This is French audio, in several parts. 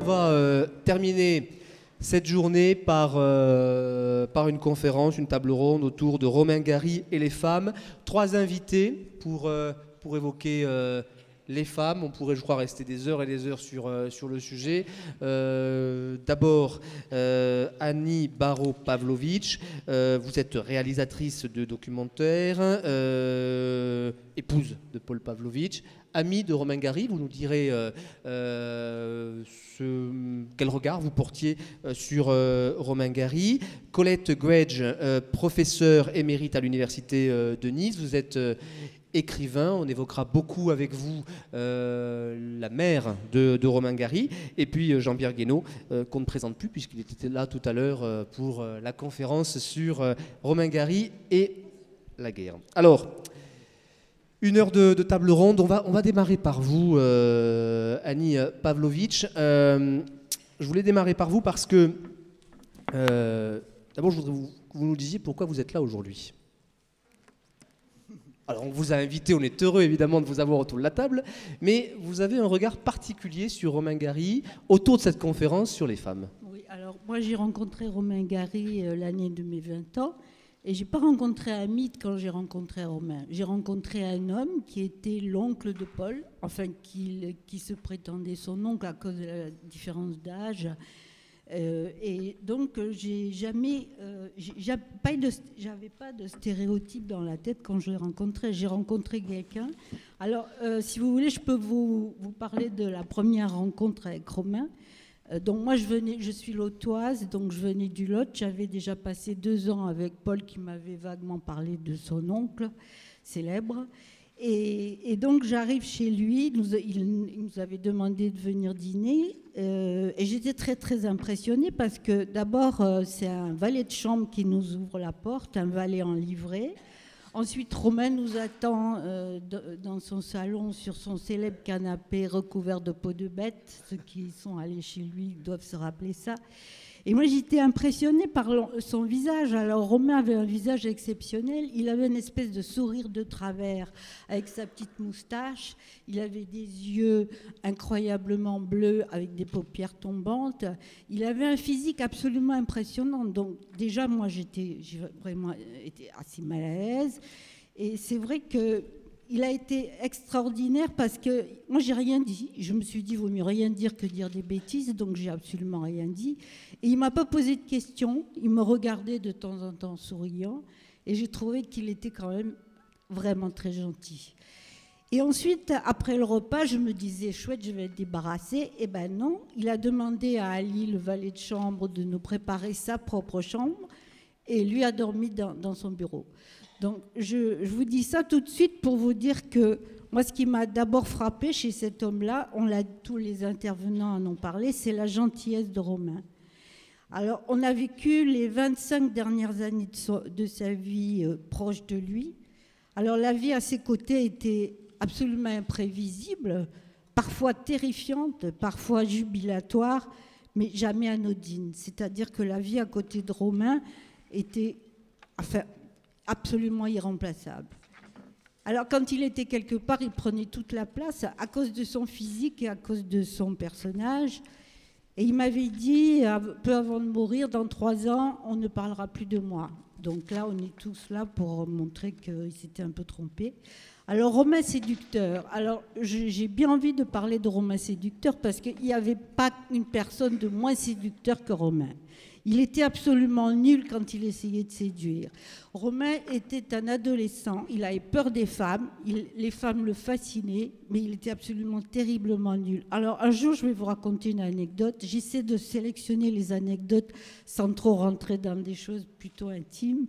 On va terminer cette journée par une conférence, une table ronde autour de Romain Gary et les femmes. 3 invités pour évoquer les femmes. On pourrait, je crois, rester des heures et des heures sur le sujet. D'abord, Annie Barraud-Pavlovitch. Vous êtes réalisatrice de documentaires, épouse de Paul Pavlovitch, amie de Romain Gary. Vous nous direz quel regard vous portiez sur Romain Gary. Colette Gredge, professeure émérite à l'université de Nice. Vous êtes écrivain, on évoquera beaucoup avec vous la mère de Romain Gary, et puis Jean-Pierre Guénaud, qu'on ne présente plus puisqu'il était là tout à l'heure pour la conférence sur Romain Gary et la guerre. Alors, 1 heure de table ronde, on va démarrer par vous, Annie Pavlovitch. Je voulais démarrer par vous parce que, d'abord, je voudrais que vous nous disiez pourquoi vous êtes là aujourd'hui. Alors, on vous a invité, on est heureux évidemment de vous avoir autour de la table, mais vous avez un regard particulier sur Romain Gary autour de cette conférence sur les femmes. Oui, alors moi j'ai rencontré Romain Gary l'année de mes 20 ans, et j'ai pas rencontré un mythe quand j'ai rencontré Romain. J'ai rencontré un homme qui était l'oncle de Paul, enfin qui se prétendait son oncle à cause de la différence d'âge. Et donc, j'avais pas de stéréotype dans la tête quand je l'ai rencontré. J'ai rencontré quelqu'un. Alors, si vous voulez, je peux vous parler de la première rencontre avec Romain. Donc, moi, je suis lotoise, donc je venais du Lot. J'avais déjà passé 2 ans avec Paul qui m'avait vaguement parlé de son oncle célèbre. Et donc j'arrive chez lui, il nous avait demandé de venir dîner, et j'étais très très impressionnée parce que d'abord c'est un valet de chambre qui nous ouvre la porte, un valet en livrée. Ensuite Romain nous attend dans son salon sur son célèbre canapé recouvert de peau de bête. Ceux qui sont allés chez lui doivent se rappeler ça. Et moi, j'étais impressionnée par son visage. Alors, Romain avait un visage exceptionnel. Il avait une espèce de sourire de travers avec sa petite moustache. Il avait des yeux incroyablement bleus avec des paupières tombantes. Il avait un physique absolument impressionnant. Donc, déjà, moi, j'ai vraiment été assez mal à l'aise. Et c'est vrai que il a été extraordinaire parce que moi, j'ai rien dit. Je me suis dit, vaut mieux rien dire que dire des bêtises, donc j'ai absolument rien dit. Et il m'a pas posé de questions. Il me regardait de temps en temps souriant, et j'ai trouvé qu'il était quand même vraiment très gentil. Et ensuite, après le repas, je me disais, chouette, je vais être débarrassée. Eh ben non, il a demandé à Ali, le valet de chambre, de nous préparer sa propre chambre, et lui a dormi dans son bureau. Donc, je vous dis ça tout de suite pour vous dire que moi, ce qui m'a d'abord frappé chez cet homme-là, tous les intervenants en ont parlé, c'est la gentillesse de Romain. Alors, on a vécu les 25 dernières années de sa vie proche de lui. Alors, la vie à ses côtés était absolument imprévisible, parfois terrifiante, parfois jubilatoire, mais jamais anodine. C'est-à-dire que la vie à côté de Romain était absolument irremplaçable. Alors, quand il était quelque part, il prenait toute la place à cause de son physique et à cause de son personnage. Et il m'avait dit, peu avant de mourir, dans 3 ans, on ne parlera plus de moi. Donc là, on est tous là pour montrer qu'il s'était un peu trompé. Alors, Romain séducteur. Alors, j'ai bien envie de parler de Romain séducteur parce qu'il n'y avait pas une personne de moins séducteur que Romain. Il était absolument nul quand il essayait de séduire. Romain était un adolescent, il avait peur des femmes, les femmes le fascinaient, mais il était absolument terriblement nul. Alors un jour, je vais vous raconter une anecdote. J'essaie de sélectionner les anecdotes sans trop rentrer dans des choses plutôt intimes.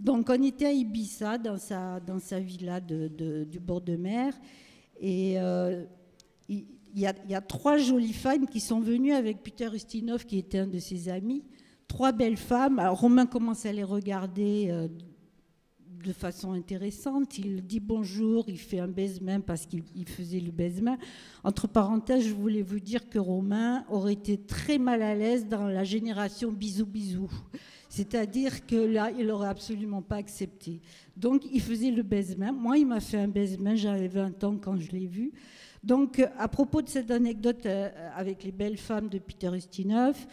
Donc on était à Ibiza, dans sa villa du bord de mer, et il y a 3 jolies femmes qui sont venues avec Peter Ustinov, qui était un de ses amis. 3 belles femmes. Alors Romain commence à les regarder de façon intéressante. Il dit bonjour, il fait un baise-main parce qu'il faisait le baise-main. Entre parenthèses, je voulais vous dire que Romain aurait été très mal à l'aise dans la génération bisous-bisous. C'est-à-dire que là, il n'aurait absolument pas accepté. Donc, il faisait le baise-main. Moi, il m'a fait un baise-main, j'avais 20 ans quand je l'ai vu. Donc, à propos de cette anecdote avec les belles femmes de Peter Ustinov,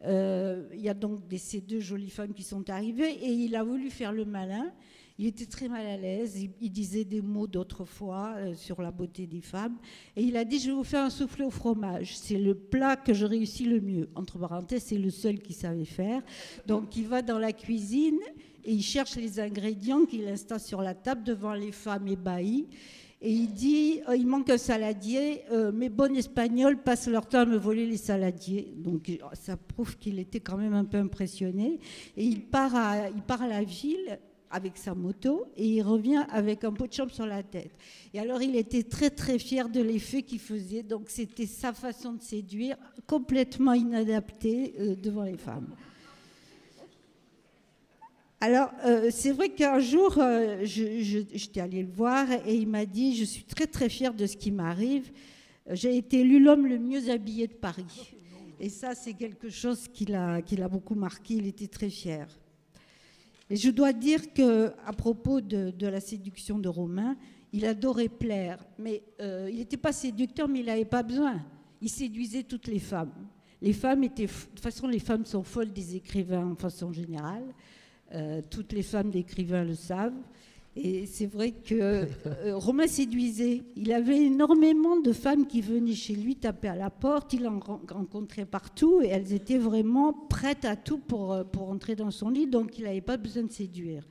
il y a donc ces deux jolies femmes qui sont arrivées et il a voulu faire le malin. Il était très mal à l'aise, il disait des mots d'autrefois sur la beauté des femmes. Et il a dit, je vais vous faire un soufflé au fromage. C'est le plat que je réussis le mieux. Entre parenthèses, c'est le seul qu'il savait faire. Donc il va dans la cuisine et il cherche les ingrédients qu'il installe sur la table devant les femmes ébahies. Et il dit, il manque un saladier, mes bonnes Espagnols passent leur temps à me voler les saladiers. Donc ça prouve qu'il était quand même un peu impressionné. Et il part à la ville avec sa moto et il revient avec un pot de chambre sur la tête. Et alors il était très très fier de l'effet qu'il faisait. Donc c'était sa façon de séduire, complètement inadaptée devant les femmes. Alors, c'est vrai qu'un jour, j'étais allée le voir et il m'a dit « Je suis très très fière de ce qui m'arrive. J'ai été élu l'homme le mieux habillé de Paris. » Et ça, c'est quelque chose qui l'a beaucoup marqué. Il était très fier. Et je dois dire qu'à propos de la séduction de Romain, il adorait plaire. Mais il n'était pas séducteur, mais il n'avait pas besoin. Il séduisait toutes les femmes. Les femmes étaient... De toute façon, les femmes sont folles des écrivains en façon générale. Toutes les femmes d'écrivains le savent. Et c'est vrai que Romain séduisait. Il avait énormément de femmes qui venaient chez lui taper à la porte. Il en rencontrait partout et elles étaient vraiment prêtes à tout pour entrer dans son lit. Donc il n'avait pas besoin de séduire.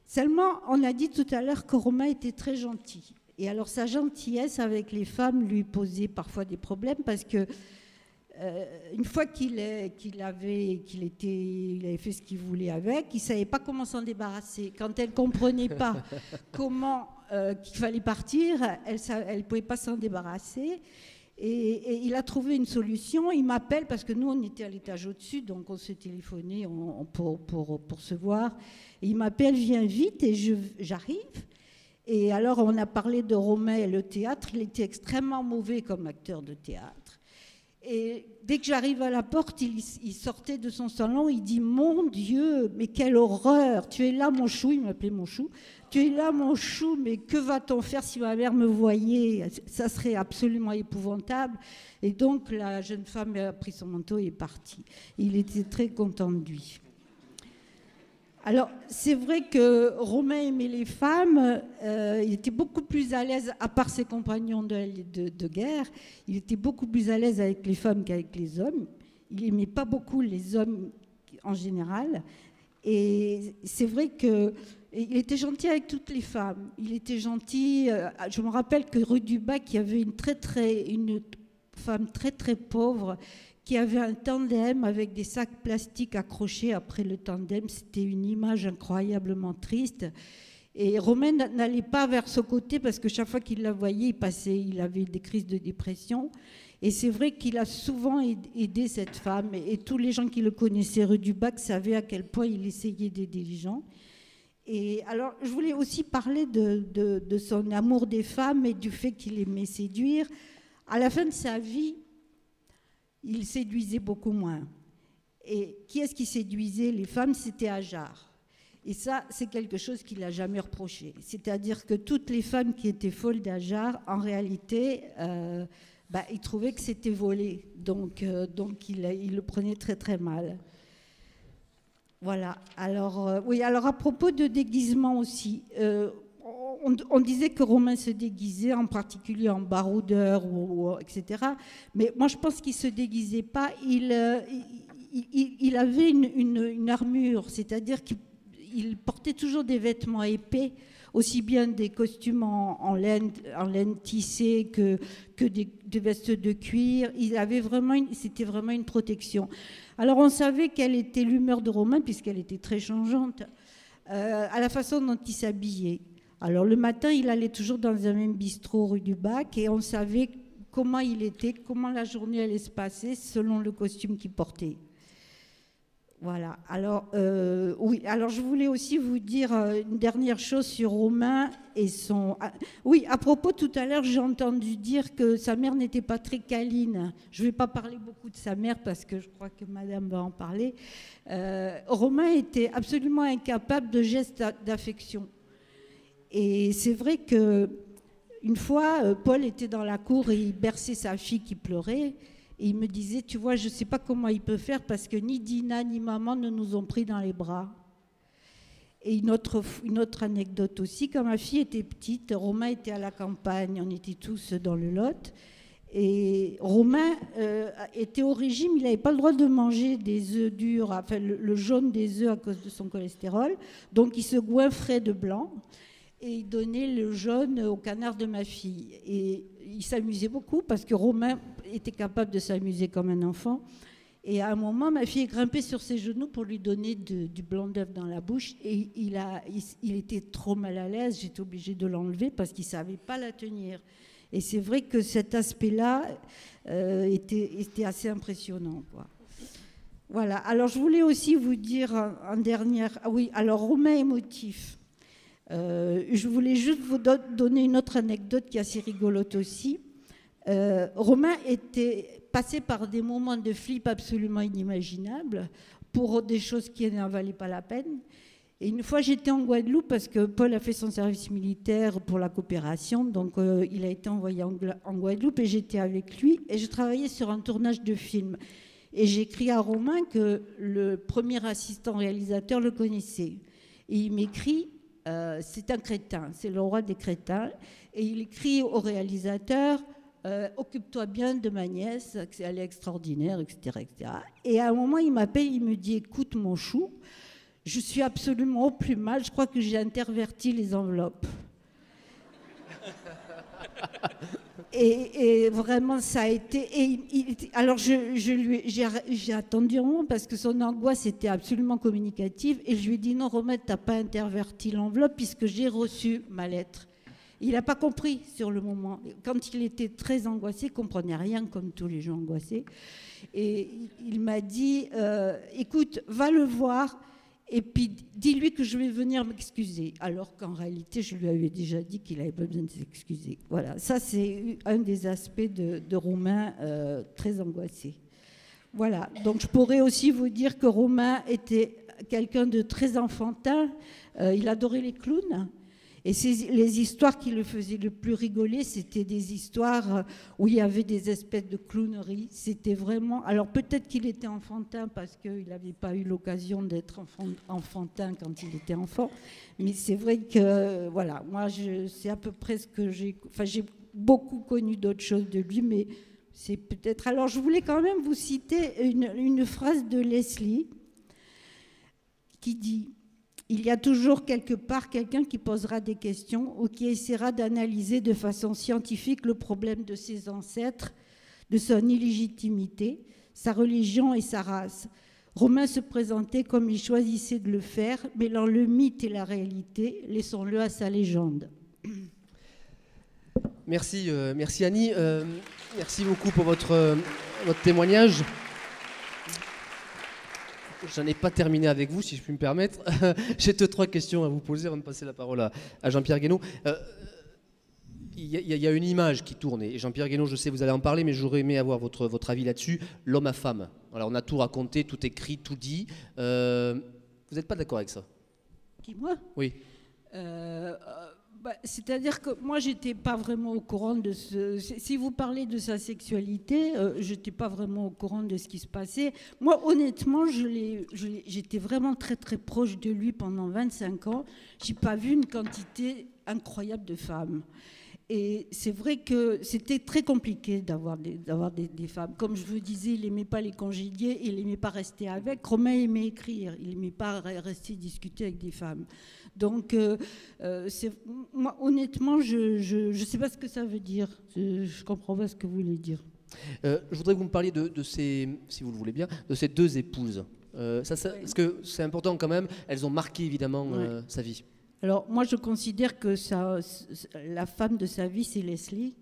Seulement, on a dit tout à l'heure que Romain était très gentil. Et alors sa gentillesse avec les femmes lui posait parfois des problèmes parce que une fois qu'il avait fait ce qu'il voulait avec, il ne savait pas comment s'en débarrasser. Quand elle ne comprenait pas comment qu'il fallait partir, elle ne pouvait pas s'en débarrasser. Et il a trouvé une solution. Il m'appelle parce que nous, on était à l'étage au-dessus, donc on s'est téléphoné pour se voir. Et il m'appelle, viens vite, et j'arrive. Et alors, on a parlé de Romain et le théâtre. Il était extrêmement mauvais comme acteur de théâtre. Et dès que j'arrive à la porte, il sortait de son salon, il dit « Mon Dieu, mais quelle horreur! Tu es là, mon chou !» Il m'appelait mon chou. « Tu es là, mon chou, mais que va-t-on faire si ma mère me voyait? Ça serait absolument épouvantable. » Et donc, la jeune femme a pris son manteau et est partie. Il était très content de lui. Alors, c'est vrai que Romain aimait les femmes, il était beaucoup plus à l'aise, à part ses compagnons de guerre, il était beaucoup plus à l'aise avec les femmes qu'avec les hommes. Il n'aimait pas beaucoup les hommes en général. Et c'est vrai qu'il était gentil avec toutes les femmes. Il était gentil, je me rappelle que rue du Bac, il y avait une femme très très pauvre qui avait un tandem avec des sacs plastiques accrochés après le tandem. C'était une image incroyablement triste. Et Romain n'allait pas vers ce côté parce que chaque fois qu'il la voyait, il avait des crises de dépression. Et c'est vrai qu'il a souvent aidé cette femme. Et tous les gens qui le connaissaient rue du Bac savaient à quel point il essayait d'aider les gens. Et alors, je voulais aussi parler de son amour des femmes et du fait qu'il aimait séduire. À la fin de sa vie, il séduisait beaucoup moins. Et qui est-ce qui séduisait les femmes? C'était Ajar. Et ça, c'est quelque chose qu'il n'a jamais reproché. C'est-à-dire que toutes les femmes qui étaient folles d'Ajar, en réalité, il trouvait que c'était volé. Donc il le prenait très très mal. Voilà. Alors, alors à propos de déguisement aussi, on disait que Romain se déguisait, en particulier en baroudeur, etc. Mais moi, je pense qu'il ne se déguisait pas. Il avait une armure, c'est-à-dire qu'il portait toujours des vêtements épais, aussi bien des costumes en laine tissée que des vestes de cuir. C'était vraiment une protection. Alors, on savait quelle était l'humeur de Romain, puisqu'elle était très changeante, à la façon dont il s'habillait. Alors le matin, il allait toujours dans un même bistrot rue du Bac et on savait comment il était, comment la journée allait se passer selon le costume qu'il portait. Voilà. Alors, oui. Alors, je voulais aussi vous dire une dernière chose sur Romain et son. Oui, à propos, tout à l'heure, j'ai entendu dire que sa mère n'était pas très câline. Je ne vais pas parler beaucoup de sa mère parce que je crois que Madame va en parler. Romain était absolument incapable de gestes d'affection. Et c'est vrai que une fois, Paul était dans la cour et il berçait sa fille qui pleurait. Et il me disait, tu vois, je ne sais pas comment il peut faire parce que ni Dina ni maman ne nous ont pris dans les bras. Et une autre anecdote aussi, quand ma fille était petite, Romain était à la campagne, on était tous dans le Lot. Et Romain était au régime, il n'avait pas le droit de manger des œufs durs, enfin le jaune des œufs à cause de son cholestérol. Donc il se goinfrait de blanc. Et il donnait le jaune au canard de ma fille. Et il s'amusait beaucoup parce que Romain était capable de s'amuser comme un enfant. Et à un moment, ma fille est grimpée sur ses genoux pour lui donner du blanc d'œuf dans la bouche. Et il était trop mal à l'aise. J'étais obligée de l'enlever parce qu'il ne savait pas la tenir. Et c'est vrai que cet aspect-là était assez impressionnant, quoi. Voilà. Alors, je voulais aussi vous dire en dernière... Ah oui, alors Romain émotif. Je voulais juste vous donner une autre anecdote qui est assez rigolote aussi. Romain était passé par des moments de flip absolument inimaginables pour des choses qui n'en valaient pas la peine. Et une fois, j'étais en Guadeloupe parce que Paul a fait son service militaire pour la coopération. Donc, il a été envoyé en Guadeloupe et j'étais avec lui. Et je travaillais sur un tournage de film. Et j'ai écrit à Romain que le premier assistant réalisateur le connaissait. Et il m'écrit... c'est un crétin, c'est le roi des crétins. Et il écrit au réalisateur occupe-toi bien de ma nièce, elle est extraordinaire, etc., etc. Et à un moment, il m'appelle, il me dit écoute, mon chou, je suis absolument au plus mal, je crois que j'ai interverti les enveloppes. Et vraiment, ça a été... alors, j'ai attendu un moment parce que son angoisse était absolument communicative. Et je lui ai dit, non, Romain, tu n'as pas interverti l'enveloppe puisque j'ai reçu ma lettre. Il n'a pas compris sur le moment. Quand il était très angoissé, il ne comprenait rien comme tous les gens angoissés. Et il m'a dit, écoute, va le voir. Et puis, dis-lui que je vais venir m'excuser. Alors qu'en réalité, je lui avais déjà dit qu'il n'avait pas besoin de s'excuser. Voilà, ça, c'est un des aspects de Romain très angoissé. Voilà, donc je pourrais aussi vous dire que Romain était quelqu'un de très enfantin. Il adorait les clowns. Et les histoires qui le faisaient le plus rigoler, c'était des histoires où il y avait des espèces de clowneries. C'était vraiment... Alors peut-être qu'il était enfantin parce qu'il n'avait pas eu l'occasion d'être enfantin quand il était enfant. Mais c'est vrai que, voilà, moi, c'est à peu près ce que j'ai... Enfin, j'ai beaucoup connu d'autres choses de lui, mais c'est peut-être... Alors je voulais quand même vous citer une phrase de Leslie qui dit... Il y a toujours quelque part quelqu'un qui posera des questions ou qui essaiera d'analyser de façon scientifique le problème de ses ancêtres, de son illégitimité, sa religion et sa race. Romain se présentait comme il choisissait de le faire, mêlant le mythe et la réalité. Laissons-le à sa légende. Merci, merci Annie. Merci beaucoup pour votre témoignage. Je n'en ai pas terminé avec vous, si je puis me permettre. J'ai 2-3 questions à vous poser avant de passer la parole à Jean-Pierre Guénaud. Il y a une image qui tourne, et Jean-Pierre Guénaud, je sais vous allez en parler, mais j'aurais aimé avoir votre avis là-dessus. L'homme à femme. Alors, on a tout raconté, tout écrit, tout dit. Vous n'êtes pas d'accord avec ça? Qui, moi? Oui. C'est-à-dire que moi, je n'étais pas vraiment au courant de ce... Si vous parlez de sa sexualité, je n'étais pas vraiment au courant de ce qui se passait. Moi, honnêtement, j'étais vraiment très, très proche de lui pendant 25 ans. Je n'ai pas vu une quantité incroyable de femmes. Et c'est vrai que c'était très compliqué d'avoir des femmes. Comme je vous disais, il n'aimait pas les congédier, il n'aimait pas rester avec. Romain aimait écrire, il n'aimait pas rester discuter avec des femmes. Donc, moi, honnêtement, je ne sais pas ce que ça veut dire. Je ne comprends pas ce que vous voulez dire. Je voudrais que vous me parliez de ces, si vous le voulez bien, de ces 2 épouses. Parce que c'est important quand même, elles ont marqué évidemment sa vie. Alors, moi, je considère que la femme de sa vie, c'est Leslie,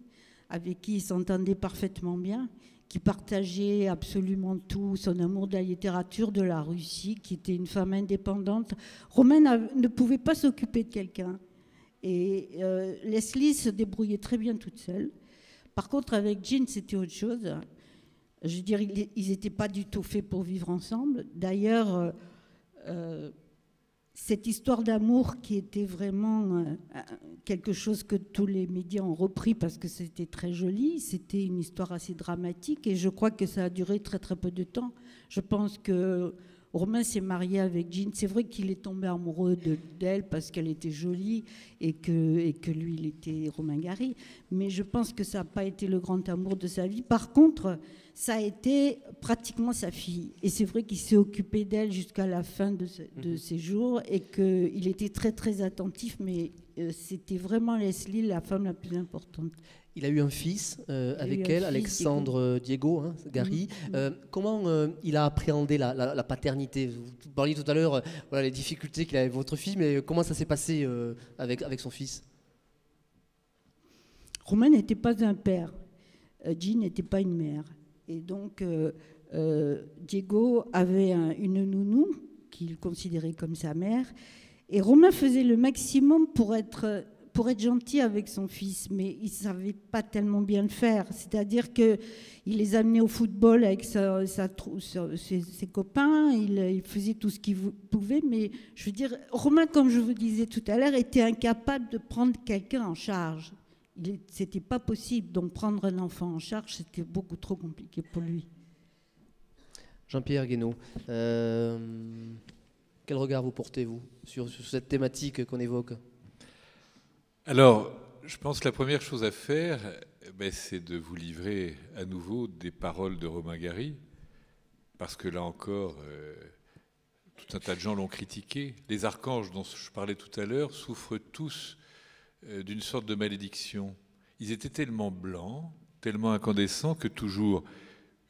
avec qui il s'entendait parfaitement bien, qui partageait absolument tout, son amour de la littérature, de la Russie, qui était une femme indépendante. Romain ne pouvait pas s'occuper de quelqu'un. Et Leslie se débrouillait très bien toute seule. Par contre, avec Jean, c'était autre chose. Je veux dire, ils n'étaient pas du tout faits pour vivre ensemble. D'ailleurs, cette histoire d'amour qui était vraiment quelque chose que tous les médias ont repris parce que c'était très joli, c'était une histoire assez dramatique et je crois que ça a duré très très peu de temps. Je pense que Romain s'est marié avec Jean. C'est vrai qu'il est tombé amoureux d'elle parce qu'elle était jolie et que lui, il était Romain Gary. Mais je pense que ça n'a pas été le grand amour de sa vie. Par contre, ça a été pratiquement sa fille. Et c'est vrai qu'il s'est occupé d'elle jusqu'à la fin de ses jours et qu'il était très, très attentif. Mais c'était vraiment Leslie, la femme la plus importante. Il a eu un fils avec elle, Alexandre Diego Gary. Comment il a appréhendé la paternité? Vous parliez tout à l'heure les difficultés qu'il avait avec votre fille, mais comment ça s'est passé avec son fils? Romain n'était pas un père. Jean n'était pas une mère. Et donc, Diego avait une nounou qu'il considérait comme sa mère. Et Romain faisait le maximum pour être gentil avec son fils, mais il ne savait pas tellement bien le faire. C'est-à-dire qu'il les amenait au football avec ses copains, il faisait tout ce qu'il pouvait, mais je veux dire, Romain, comme je vous disais tout à l'heure, était incapable de prendre quelqu'un en charge. C'était pas possible, donc prendre un enfant en charge, c'était beaucoup trop compliqué pour lui. Jean-Pierre Guénaud, quel regard vous portez, vous, sur cette thématique qu'on évoque? Alors, je pense que la première chose à faire, c'est de vous livrer à nouveau des paroles de Romain Gary, parce que là encore, tout un tas de gens l'ont critiqué. Les archanges dont je parlais tout à l'heure souffrent tous d'une sorte de malédiction. Ils étaient tellement blancs, tellement incandescents que toujours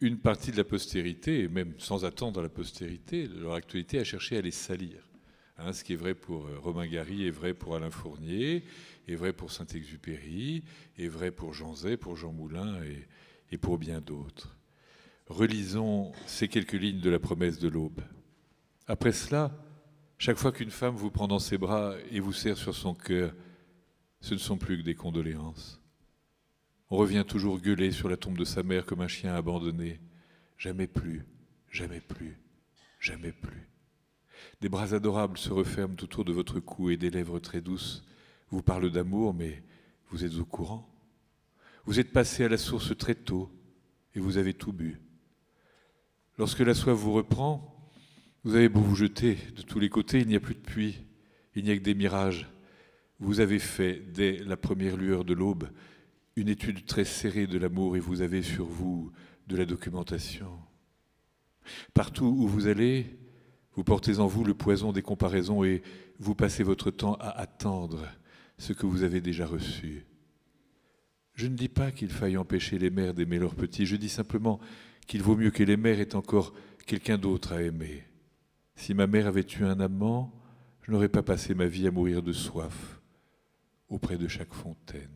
une partie de la postérité, et même sans attendre la postérité, leur actualité a cherché à les salir. Ce qui est vrai pour Romain Gary est vrai pour Alain Fournier, est vrai pour Saint-Exupéry, est vrai pour Jean Zay, pour Jean Moulin et pour bien d'autres. Relisons ces quelques lignes de la promesse de l'aube. Après cela, chaque fois qu'une femme vous prend dans ses bras et vous serre sur son cœur, ce ne sont plus que des condoléances. On revient toujours gueuler sur la tombe de sa mère comme un chien abandonné. Jamais plus, jamais plus, jamais plus. Des bras adorables se referment autour de votre cou et des lèvres très douces vous parlent d'amour, mais vous êtes au courant. Vous êtes passé à la source très tôt et vous avez tout bu. Lorsque la soif vous reprend, vous avez beau vous jeter de tous les côtés, il n'y a plus de puits, il n'y a que des mirages. Vous avez fait, dès la première lueur de l'aube, une étude très serrée de l'amour et vous avez sur vous de la documentation. Partout où vous allez, vous portez en vous le poison des comparaisons et vous passez votre temps à attendre ce que vous avez déjà reçu. Je ne dis pas qu'il faille empêcher les mères d'aimer leurs petits, je dis simplement qu'il vaut mieux que les mères aient encore quelqu'un d'autre à aimer. Si ma mère avait eu un amant, je n'aurais pas passé ma vie à mourir de soif auprès de chaque fontaine.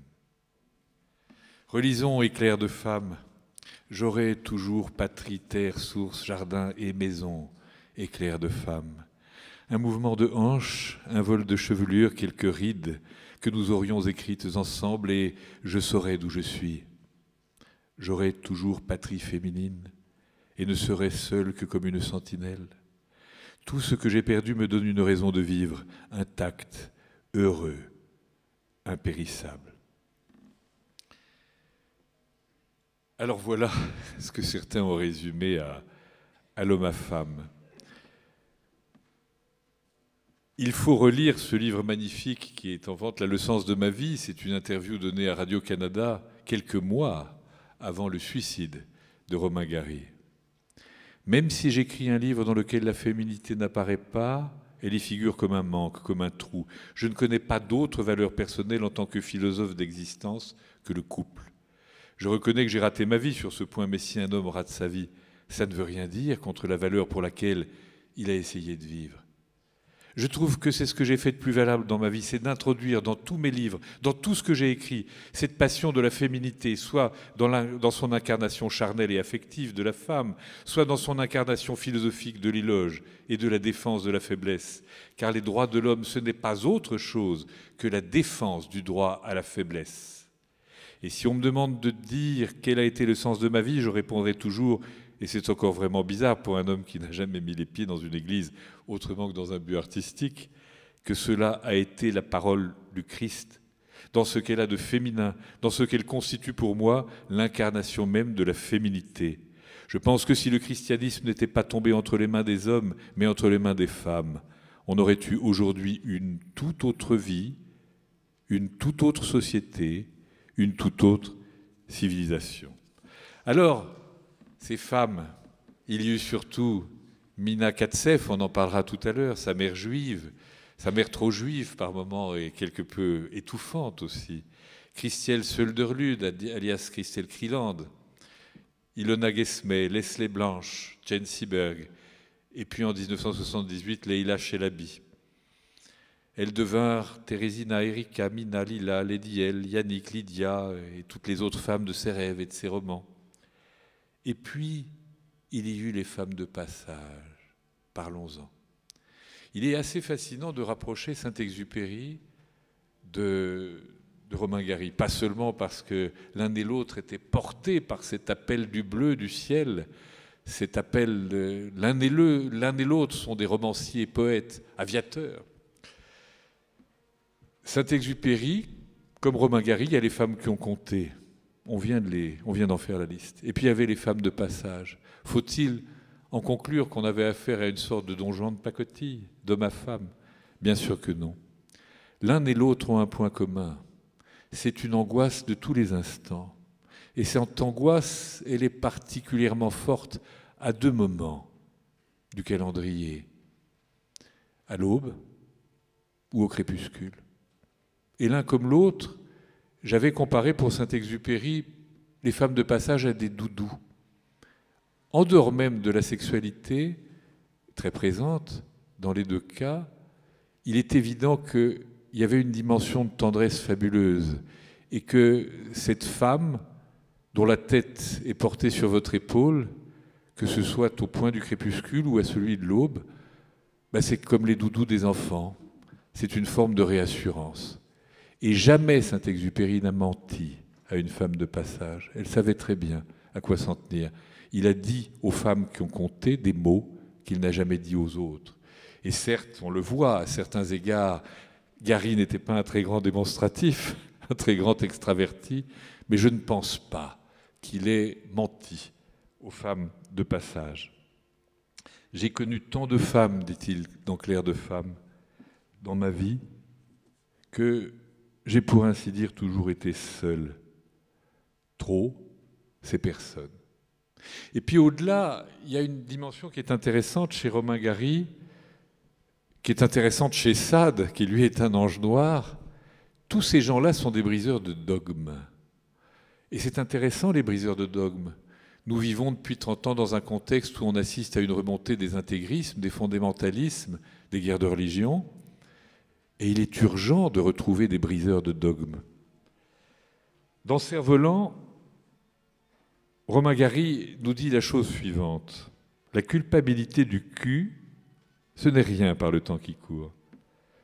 Relisons Éclair de femme. J'aurai toujours patrie, terre, source, jardin et maison. Éclair de femme. Un mouvement de hanches, un vol de chevelure, quelques rides que nous aurions écrites ensemble et je saurais d'où je suis. J'aurai toujours patrie féminine et ne serai seule que comme une sentinelle. Tout ce que j'ai perdu me donne une raison de vivre, intact, heureux, impérissable. Alors voilà ce que certains ont résumé à l'homme à femme. Il faut relire ce livre magnifique qui est en vente, là, Le sens de ma vie. C'est une interview donnée à Radio-Canada quelques mois avant le suicide de Romain Gary. Même si j'écris un livre dans lequel la féminité n'apparaît pas, elle y figure comme un manque, comme un trou. Je ne connais pas d'autre valeur personnelle en tant que philosophe d'existence que le couple. Je reconnais que j'ai raté ma vie sur ce point, mais si un homme rate sa vie, ça ne veut rien dire contre la valeur pour laquelle il a essayé de vivre. Je trouve que c'est ce que j'ai fait de plus valable dans ma vie, c'est d'introduire dans tous mes livres, dans tout ce que j'ai écrit, cette passion de la féminité, soit dans son incarnation charnelle et affective de la femme, soit dans son incarnation philosophique de l'éloge et de la défense de la faiblesse. Car les droits de l'homme, ce n'est pas autre chose que la défense du droit à la faiblesse. Et si on me demande de dire quel a été le sens de ma vie, je répondrai toujours, et c'est encore vraiment bizarre pour un homme qui n'a jamais mis les pieds dans une église autrement que dans un but artistique, que cela a été la parole du Christ, dans ce qu'elle a de féminin, dans ce qu'elle constitue pour moi l'incarnation même de la féminité. Je pense que si le christianisme n'était pas tombé entre les mains des hommes, mais entre les mains des femmes, on aurait eu aujourd'hui une toute autre vie, une toute autre société, une toute autre civilisation. Alors, ces femmes, il y eut surtout Mina Katsef, on en parlera tout à l'heure, sa mère juive, sa mère trop juive par moments et quelque peu étouffante aussi, Christiel Sölderlud, alias Christelle Kriland, Ilona Gesmay, Leslie Blanche, Jane Seberg, et puis en 1978, Leila Chelabi. Elles devinrent Thérésina, Erika, Mina, Lila, Lady L, Yannick, Lydia et toutes les autres femmes de ses rêves et de ses romans. Et puis, il y eut les femmes de passage. Parlons-en. Il est assez fascinant de rapprocher Saint-Exupéry de Romain Gary. Pas seulement parce que l'un et l'autre étaient portés par cet appel du bleu du ciel, cet appel, l'un et l'autre sont des romanciers, poètes, aviateurs. Saint-Exupéry, comme Romain Gary, il y a les femmes qui ont compté. On vient d'en faire la liste. Et puis il y avait les femmes de passage. Faut-il en conclure qu'on avait affaire à une sorte de Don Juan de pacotille, d'homme à femme? Bien sûr que non. L'un et l'autre ont un point commun. C'est une angoisse de tous les instants. Et cette angoisse, elle est particulièrement forte à deux moments du calendrier. À l'aube ou au crépuscule. Et l'un comme l'autre, j'avais comparé pour Saint-Exupéry les femmes de passage à des doudous. En dehors même de la sexualité, très présente dans les deux cas, il est évident qu'il y avait une dimension de tendresse fabuleuse et que cette femme, dont la tête est portée sur votre épaule, que ce soit au point du crépuscule ou à celui de l'aube, c'est comme les doudous des enfants. C'est une forme de réassurance. Et jamais Saint-Exupéry n'a menti à une femme de passage. Elle savait très bien à quoi s'en tenir. Il a dit aux femmes qui ont compté des mots qu'il n'a jamais dit aux autres. Et certes, on le voit, à certains égards, Gary n'était pas un très grand démonstratif, un très grand extraverti, mais je ne pense pas qu'il ait menti aux femmes de passage. J'ai connu tant de femmes, dit-il dans Clair de femme, dans ma vie, que j'ai pour ainsi dire toujours été seul. Trop, c'est personne. Et puis au-delà, il y a une dimension qui est intéressante chez Romain Gary, qui est intéressante chez Sade, qui lui est un ange noir. Tous ces gens-là sont des briseurs de dogmes. Et c'est intéressant, les briseurs de dogmes. Nous vivons depuis 30 ans dans un contexte où on assiste à une remontée des intégrismes, des fondamentalismes, des guerres de religion. Et il est urgent de retrouver des briseurs de dogmes. Dans Cerf-Volant, Romain Gary nous dit la chose suivante. La culpabilité du cul, ce n'est rien par le temps qui court.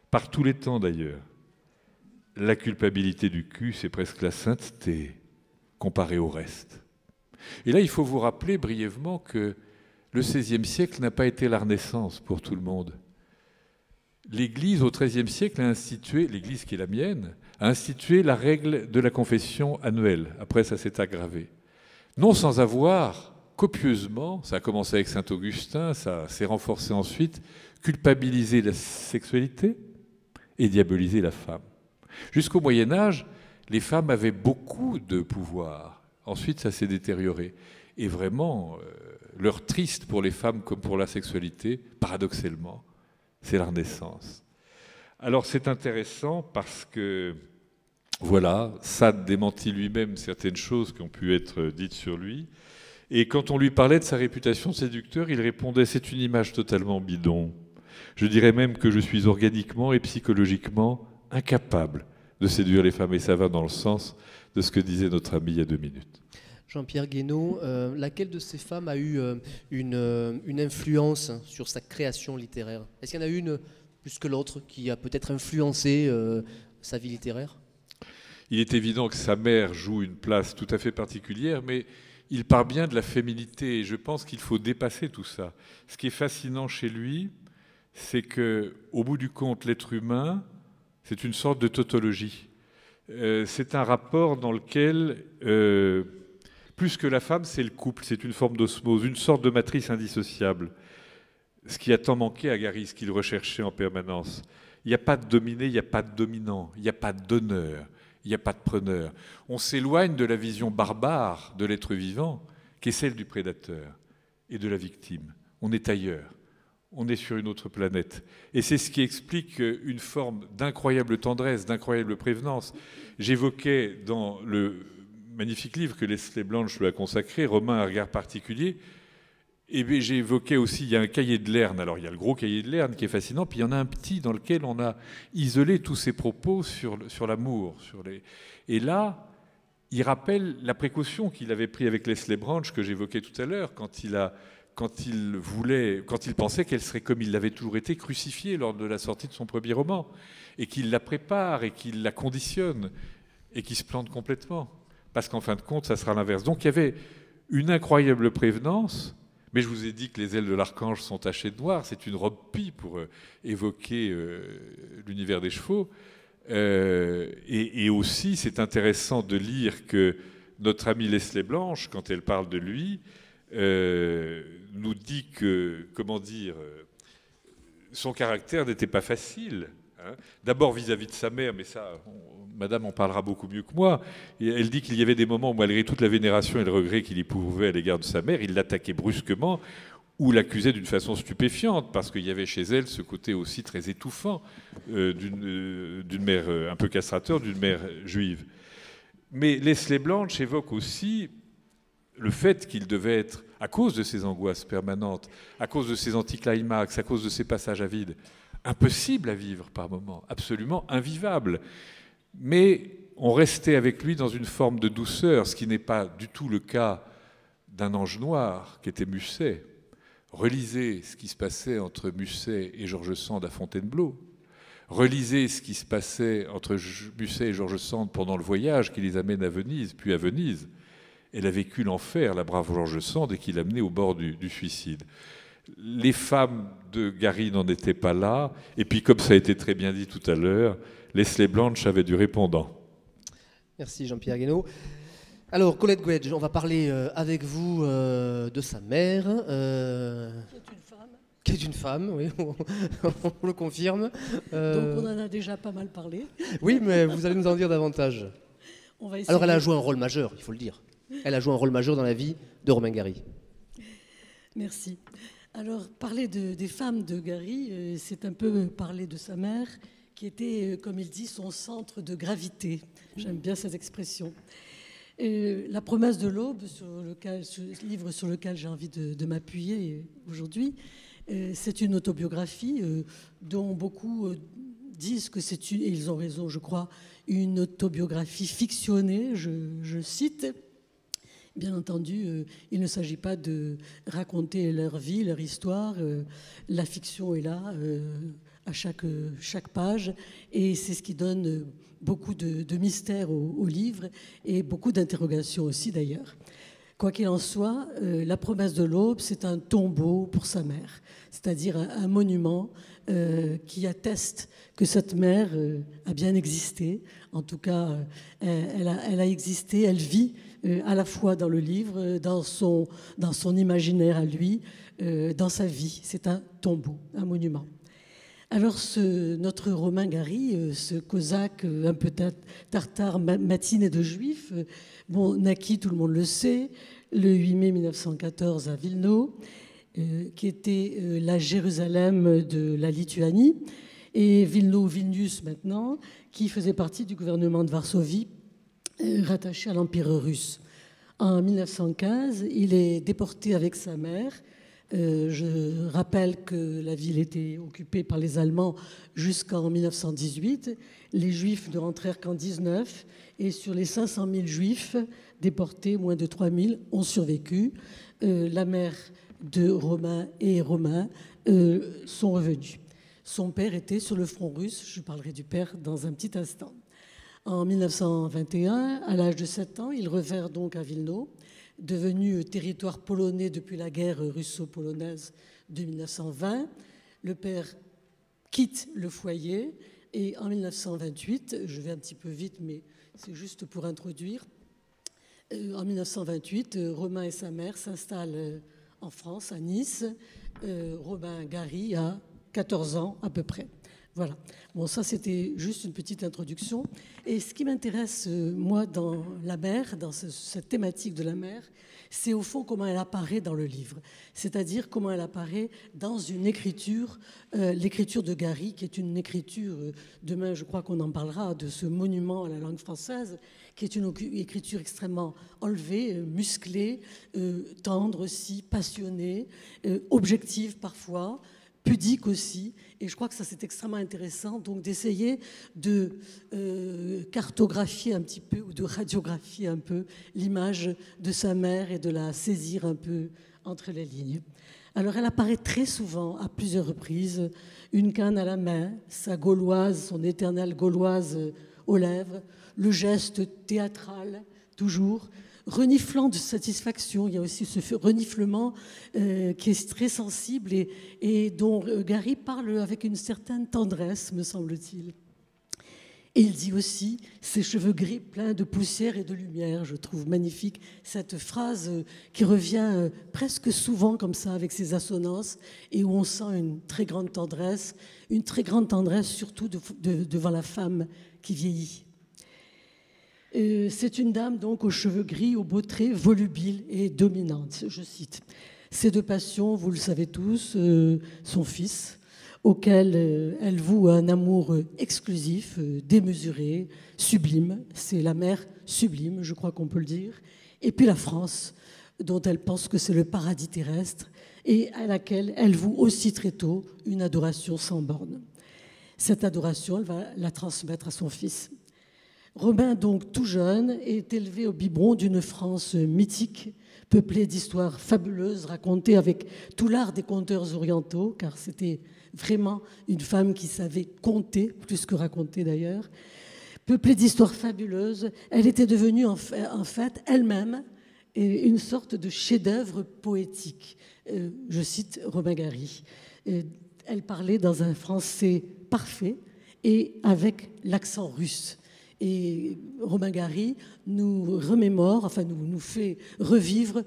Par tous les temps d'ailleurs. La culpabilité du cul, c'est presque la sainteté comparée au reste. Et là, il faut vous rappeler brièvement que le XVIe siècle n'a pas été la Renaissance pour tout le monde. L'Église, au XIIIe siècle, a institué, l'Église qui est la mienne, a institué la règle de la confession annuelle. Après, ça s'est aggravé. Non sans avoir copieusement, ça a commencé avec Saint-Augustin, ça s'est renforcé ensuite, culpabilisé la sexualité et diabolisé la femme. Jusqu'au Moyen-Âge, les femmes avaient beaucoup de pouvoir. Ensuite, ça s'est détérioré. Et vraiment, l'heure triste pour les femmes comme pour la sexualité, paradoxalement, c'est la Renaissance. Alors c'est intéressant parce que, voilà, Sade démentit lui-même certaines choses qui ont pu être dites sur lui. Et quand on lui parlait de sa réputation de séducteur, il répondait « c'est une image totalement bidon ». Je dirais même que je suis organiquement et psychologiquement incapable de séduire les femmes, et ça va dans le sens de ce que disait notre ami il y a 2 minutes. Jean-Pierre Guénaud, laquelle de ces femmes a eu une influence sur sa création littéraire? Est-ce qu'il y en a une plus que l'autre qui a peut-être influencé sa vie littéraire? Il est évident que sa mère joue une place tout à fait particulière, mais il part bien de la féminité, et je pense qu'il faut dépasser tout ça. Ce qui est fascinant chez lui, c'est qu'au bout du compte, l'être humain, c'est une sorte de tautologie. C'est un rapport dans lequel, plus que la femme, c'est le couple, c'est une forme d'osmose, une sorte de matrice indissociable. Ce qui a tant manqué à Gary, ce qu'il recherchait en permanence. Il n'y a pas de dominé, il n'y a pas de dominant, il n'y a pas de donneur, il n'y a pas de preneur. On s'éloigne de la vision barbare de l'être vivant, qui est celle du prédateur et de la victime. On est ailleurs, on est sur une autre planète. Et c'est ce qui explique une forme d'incroyable tendresse, d'incroyable prévenance. J'évoquais dans le magnifique livre que Leslie Blanch lui a consacré, Romain, un regard particulier, et bien, j'ai évoqué aussi, il y a un cahier de Lerne. Alors, il y a le gros cahier de Lerne qui est fascinant, puis il y en a un petit dans lequel on a isolé tous ses propos sur l'amour. Et là, il rappelle la précaution qu'il avait prise avec Leslie Branch, que j'évoquais tout à l'heure, quand il pensait qu'elle serait, comme il l'avait toujours été, crucifiée lors de la sortie de son premier roman, et qu'il la prépare, et qu'il la conditionne, et qu'il se plante complètement. Parce qu'en fin de compte, ça sera l'inverse. Donc, il y avait une incroyable prévenance. Mais je vous ai dit que les ailes de l'archange sont tachées de noir. C'est une robe pie pour évoquer l'univers des chevaux. Et aussi, c'est intéressant de lire que notre amie Leslie Blanch, quand elle parle de lui, nous dit que, son caractère n'était pas facile. Hein. D'abord vis-à-vis de sa mère, mais ça, Madame en parlera beaucoup mieux que moi. Et elle dit qu'il y avait des moments où, malgré toute la vénération et le regret qu'il éprouvait à l'égard de sa mère, il l'attaquait brusquement ou l'accusait d'une façon stupéfiante, parce qu'il y avait chez elle ce côté aussi très étouffant d'une mère un peu castrateur, d'une mère juive. Mais Leslie Blanch évoque aussi le fait qu'il devait être, à cause de ses angoisses permanentes, à cause de ses anticlimax, à cause de ses passages à vide, impossible à vivre par moments, absolument invivable. Mais on restait avec lui dans une forme de douceur, ce qui n'est pas du tout le cas d'un ange noir qui était Musset. Relisez ce qui se passait entre Musset et George Sand à Fontainebleau. Relisez ce qui se passait entre Musset et George Sand pendant le voyage qui les amène à Venise, puis à Venise. Elle a vécu l'enfer, la brave George Sand, et qui l'a menée au bord du suicide. Les femmes de Gary n'en étaient pas là. Et puis, comme ça a été très bien dit tout à l'heure, Leslie Blanch avait du répondant. Merci Jean-Pierre Guénaud. Alors, Colette Gwedge, on va parler avec vous de sa mère. Qui est une femme, oui, on le confirme. Donc on en a déjà pas mal parlé. Oui, mais vous allez nous en dire davantage. On va essayer. Alors, elle a joué un rôle majeur, il faut le dire. Elle a joué un rôle majeur dans la vie de Romain Gary. Merci. Alors, parler des femmes de Gary, c'est un peu parler de sa mère, qui était, comme il dit, son centre de gravité. J'aime bien cette expression. La promesse de l'aube, ce livre sur lequel j'ai envie de m'appuyer aujourd'hui, c'est une autobiographie dont beaucoup disent que c'est et ils ont raison, je crois, une autobiographie fictionnée, je cite. Bien entendu, il ne s'agit pas de raconter leur vie, leur histoire. La fiction est là à chaque page, et c'est ce qui donne beaucoup de mystère au livre et beaucoup d'interrogations aussi d'ailleurs. Quoi qu'il en soit, la promesse de l'aube, c'est un tombeau pour sa mère, c'est-à-dire un monument qui atteste que cette mère a bien existé. En tout cas, elle a existé, elle vit à la fois dans le livre, dans son imaginaire à lui, dans sa vie. C'est un tombeau, un monument. Alors, notre Romain Gary, ce cosaque un peu tartare, matiné de juif, naquit, tout le monde le sait, le 8 mai 1914 à Vilno, qui était la Jérusalem de la Lituanie, et Vilno, Vilnius maintenant, qui faisait partie du gouvernement de Varsovie, rattaché à l'Empire russe. En 1915, il est déporté avec sa mère Je rappelle que la ville était occupée par les Allemands jusqu'en 1918. Les Juifs ne rentrèrent qu'en 19 et sur les 500 000 Juifs déportés, moins de 3 000 ont survécu. La mère de Romain et Romain sont revenus. Son père était sur le front russe. Je parlerai du père dans un petit instant. En 1921, à l'âge de 7 ans, ils revinrent donc à Wilno, devenu territoire polonais depuis la guerre russo-polonaise de 1920. Le père quitte le foyer et en 1928, je vais un petit peu vite, mais c'est juste pour introduire, en 1928, Romain et sa mère s'installent en France, à Nice. Romain Gary a 14 ans à peu près. Voilà. Bon, ça, c'était juste une petite introduction. Et ce qui m'intéresse, moi, dans la mer, dans cette thématique de la mer, c'est au fond comment elle apparaît dans le livre. C'est-à-dire comment elle apparaît dans une écriture, l'écriture de Gary, qui est une écriture, demain, je crois qu'on en parlera, de ce monument à la langue française, qui est une écriture extrêmement enlevée, musclée, tendre aussi, passionnée, objective parfois, pudique aussi, et je crois que ça c'est extrêmement intéressant, donc d'essayer de cartographier un petit peu ou de radiographier un peu l'image de sa mère et de la saisir un peu entre les lignes. Alors elle apparaît très souvent, à plusieurs reprises, une canne à la main, sa gauloise, son éternelle gauloise aux lèvres, le geste théâtral, toujours, reniflant de satisfaction. Il y a aussi ce reniflement qui est très sensible et dont Gary parle avec une certaine tendresse, me semble-t-il. Et il dit aussi « ses cheveux gris pleins de poussière et de lumière ». Je trouve magnifique cette phrase qui revient presque souvent comme ça avec ses assonances et où on sent une très grande tendresse surtout devant la femme qui vieillit. C'est une dame donc aux cheveux gris, aux beaux traits, volubile et dominante, je cite. Ces deux passions, vous le savez tous, son fils, auquel elle voue un amour exclusif, démesuré, sublime. C'est la mère sublime, je crois qu'on peut le dire. Et puis la France, dont elle pense que c'est le paradis terrestre et à laquelle elle voue aussi très tôt une adoration sans borne. Cette adoration, elle va la transmettre à son fils. Romain, donc tout jeune, est élevé au biberon d'une France mythique, peuplée d'histoires fabuleuses, racontées avec tout l'art des conteurs orientaux, car c'était vraiment une femme qui savait conter, plus que raconter d'ailleurs. Peuplée d'histoires fabuleuses, elle était devenue en fait elle-même une sorte de chef-d'œuvre poétique. Je cite Romain Gary. Elle parlait dans un français parfait et avec l'accent russe. Et Romain Gary nous remémore, enfin nous fait revivre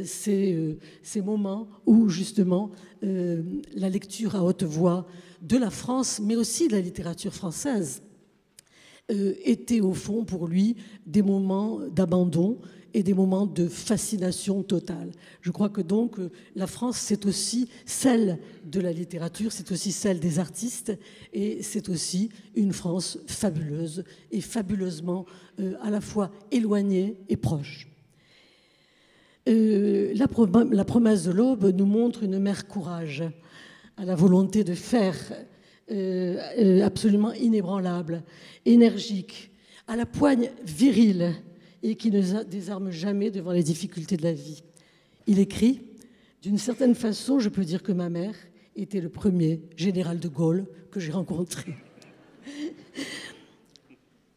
ces moments où justement la lecture à haute voix de la France, mais aussi de la littérature française, étaient au fond pour lui des moments d'abandon et des moments de fascination totale. Je crois que donc la France, c'est aussi celle de la littérature, c'est aussi celle des artistes, et c'est aussi une France fabuleuse et fabuleusement à la fois éloignée et proche. La promesse de l'aube nous montre une mère courage, à la volonté de faire, absolument inébranlable, énergique, à la poigne virile, et qui ne désarme jamais devant les difficultés de la vie. Il écrit « D'une certaine façon, je peux dire que ma mère était le premier général de Gaulle que j'ai rencontré. »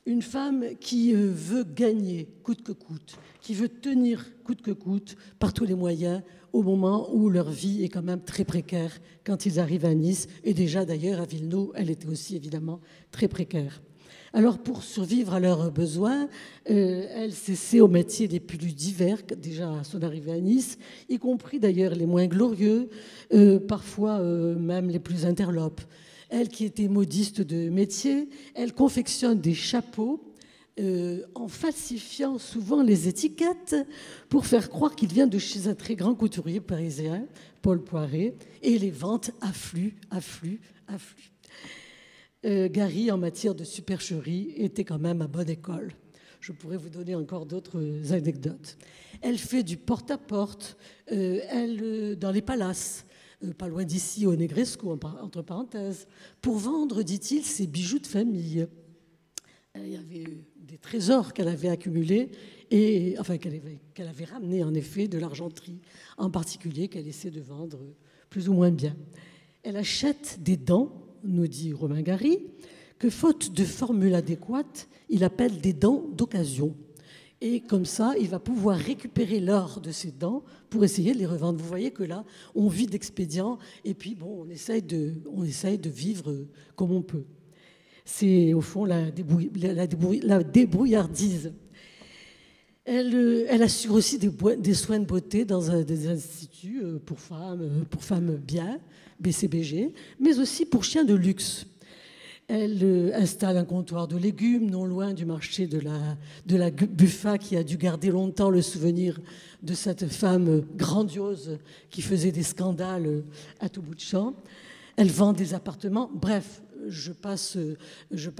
Une femme qui veut gagner coûte que coûte, qui veut tenir coûte que coûte par tous les moyens au moment où leur vie est quand même très précaire quand ils arrivent à Nice. Et déjà d'ailleurs à Wilno, elle était aussi évidemment très précaire. Alors, pour survivre à leurs besoins, elle s'essaie aux métiers les plus divers, déjà à son arrivée à Nice, y compris d'ailleurs les moins glorieux, parfois même les plus interlopes. Elle qui était modiste de métier, elle confectionne des chapeaux en falsifiant souvent les étiquettes pour faire croire qu'il vient de chez un très grand couturier parisien, Paul Poiret, et les ventes affluent. Gary, en matière de supercherie, était quand même à bonne école. je pourrais vous donner encore d'autres anecdotes. Elle fait du porte-à-porte, dans les palaces, pas loin d'ici, au Negresco, entre parenthèses, pour vendre, dit-il, ses bijoux de famille. Il y avait des trésors qu'elle avait accumulés, qu'elle avait ramenés en effet de l'argenterie, en particulier qu'elle essaie de vendre plus ou moins bien. Elle achète des dents, nous dit Romain Gary, que faute de formule adéquate, il appelle des dents d'occasion. Et comme ça, il va pouvoir récupérer l'or de ces dents pour essayer de les revendre. Vous voyez que là, on vit d'expédients et puis bon, on essaye de vivre comme on peut. C'est au fond la débrouillardise. Elle assure aussi des soins de beauté dans des instituts pour femmes bien, BCBG, mais aussi pour chiens de luxe. Elle installe un comptoir de légumes non loin du marché de la Buffa, qui a dû garder longtemps le souvenir de cette femme grandiose qui faisait des scandales à tout bout de champ. Elle vend des appartements. Bref, je passe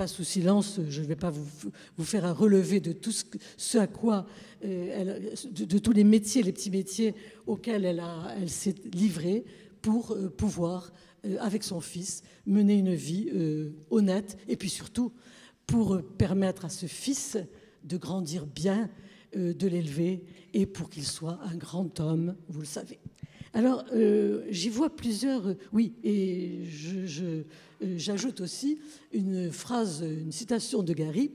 sous silence. Je ne vais pas vous faire un relevé de tout ce à quoi, de tous les métiers, les petits métiers auxquels elle s'est livrée pour pouvoir, avec son fils, mener une vie honnête, et puis surtout pour permettre à ce fils de grandir bien, de l'élever, et pour qu'il soit un grand homme, vous le savez. Alors, j'y vois plusieurs... oui, et j'ajoute aussi une phrase, une citation de Gary,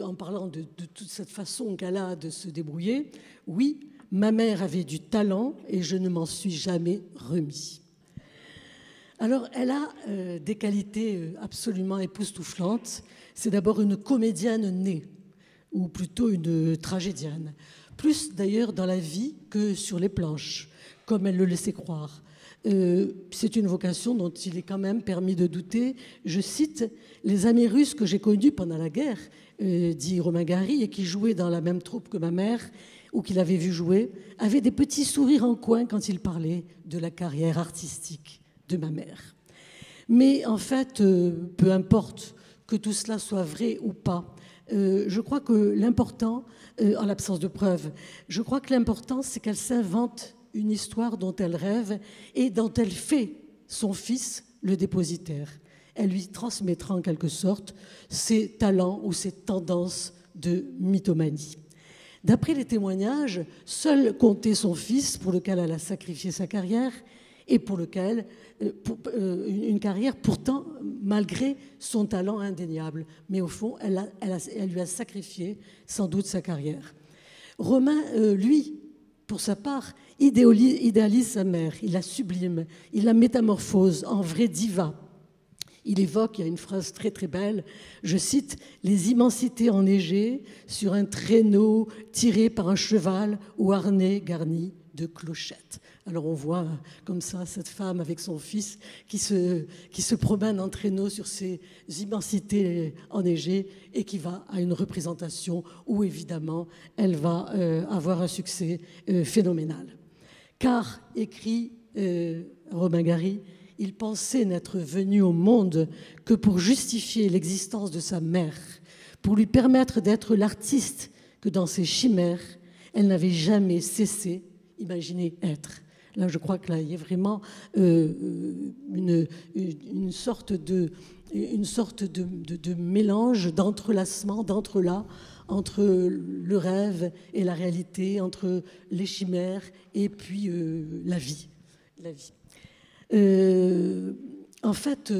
en parlant de toute cette façon qu'elle a de se débrouiller. « Oui, ma mère avait du talent et je ne m'en suis jamais remis. » Alors, elle a des qualités absolument époustouflantes. C'est d'abord une comédienne née, ou plutôt une tragédienne. Plus d'ailleurs dans la vie que sur les planches, comme elle le laissait croire. C'est une vocation dont il est quand même permis de douter. Je cite « Les amis russes que j'ai connus pendant la guerre », dit Romain Gary, et qui jouaient dans la même troupe que ma mère, ou qu'il avait vu jouer, avaient des petits sourires en coin quand il parlait de la carrière artistique de ma mère. Mais en fait, peu importe que tout cela soit vrai ou pas, je crois que l'important, en l'absence de preuves, je crois que l'important, c'est qu'elle s'invente une histoire dont elle rêve et dont elle fait son fils le dépositaire. Elle lui transmettra en quelque sorte ses talents ou ses tendances de mythomanie. D'après les témoignages, seul comptait son fils, pour lequel elle a sacrifié sa carrière, et pour lequel une carrière pourtant malgré son talent indéniable. Mais au fond, elle lui a sacrifié sans doute sa carrière. Romain, lui, pour sa part, idéalise sa mère, il la sublime, il la métamorphose en vraie diva. Il évoque, il y a une phrase très très belle, je cite, « Les immensités enneigées sur un traîneau tiré par un cheval ou harnais garni de clochettes ». Alors on voit comme ça cette femme avec son fils qui se promène en traîneau sur ces immensités enneigées et qui va à une représentation où évidemment elle va avoir un succès phénoménal. Car, écrit Romain Gary, il pensait n'être venu au monde que pour justifier l'existence de sa mère, pour lui permettre d'être l'artiste que dans ses chimères, elle n'avait jamais cessé d'imaginer être. Là, je crois que là, il y a vraiment une sorte de mélange, d'entrelacement, d'entrelacs entre le rêve et la réalité, entre les chimères et puis la vie. En fait,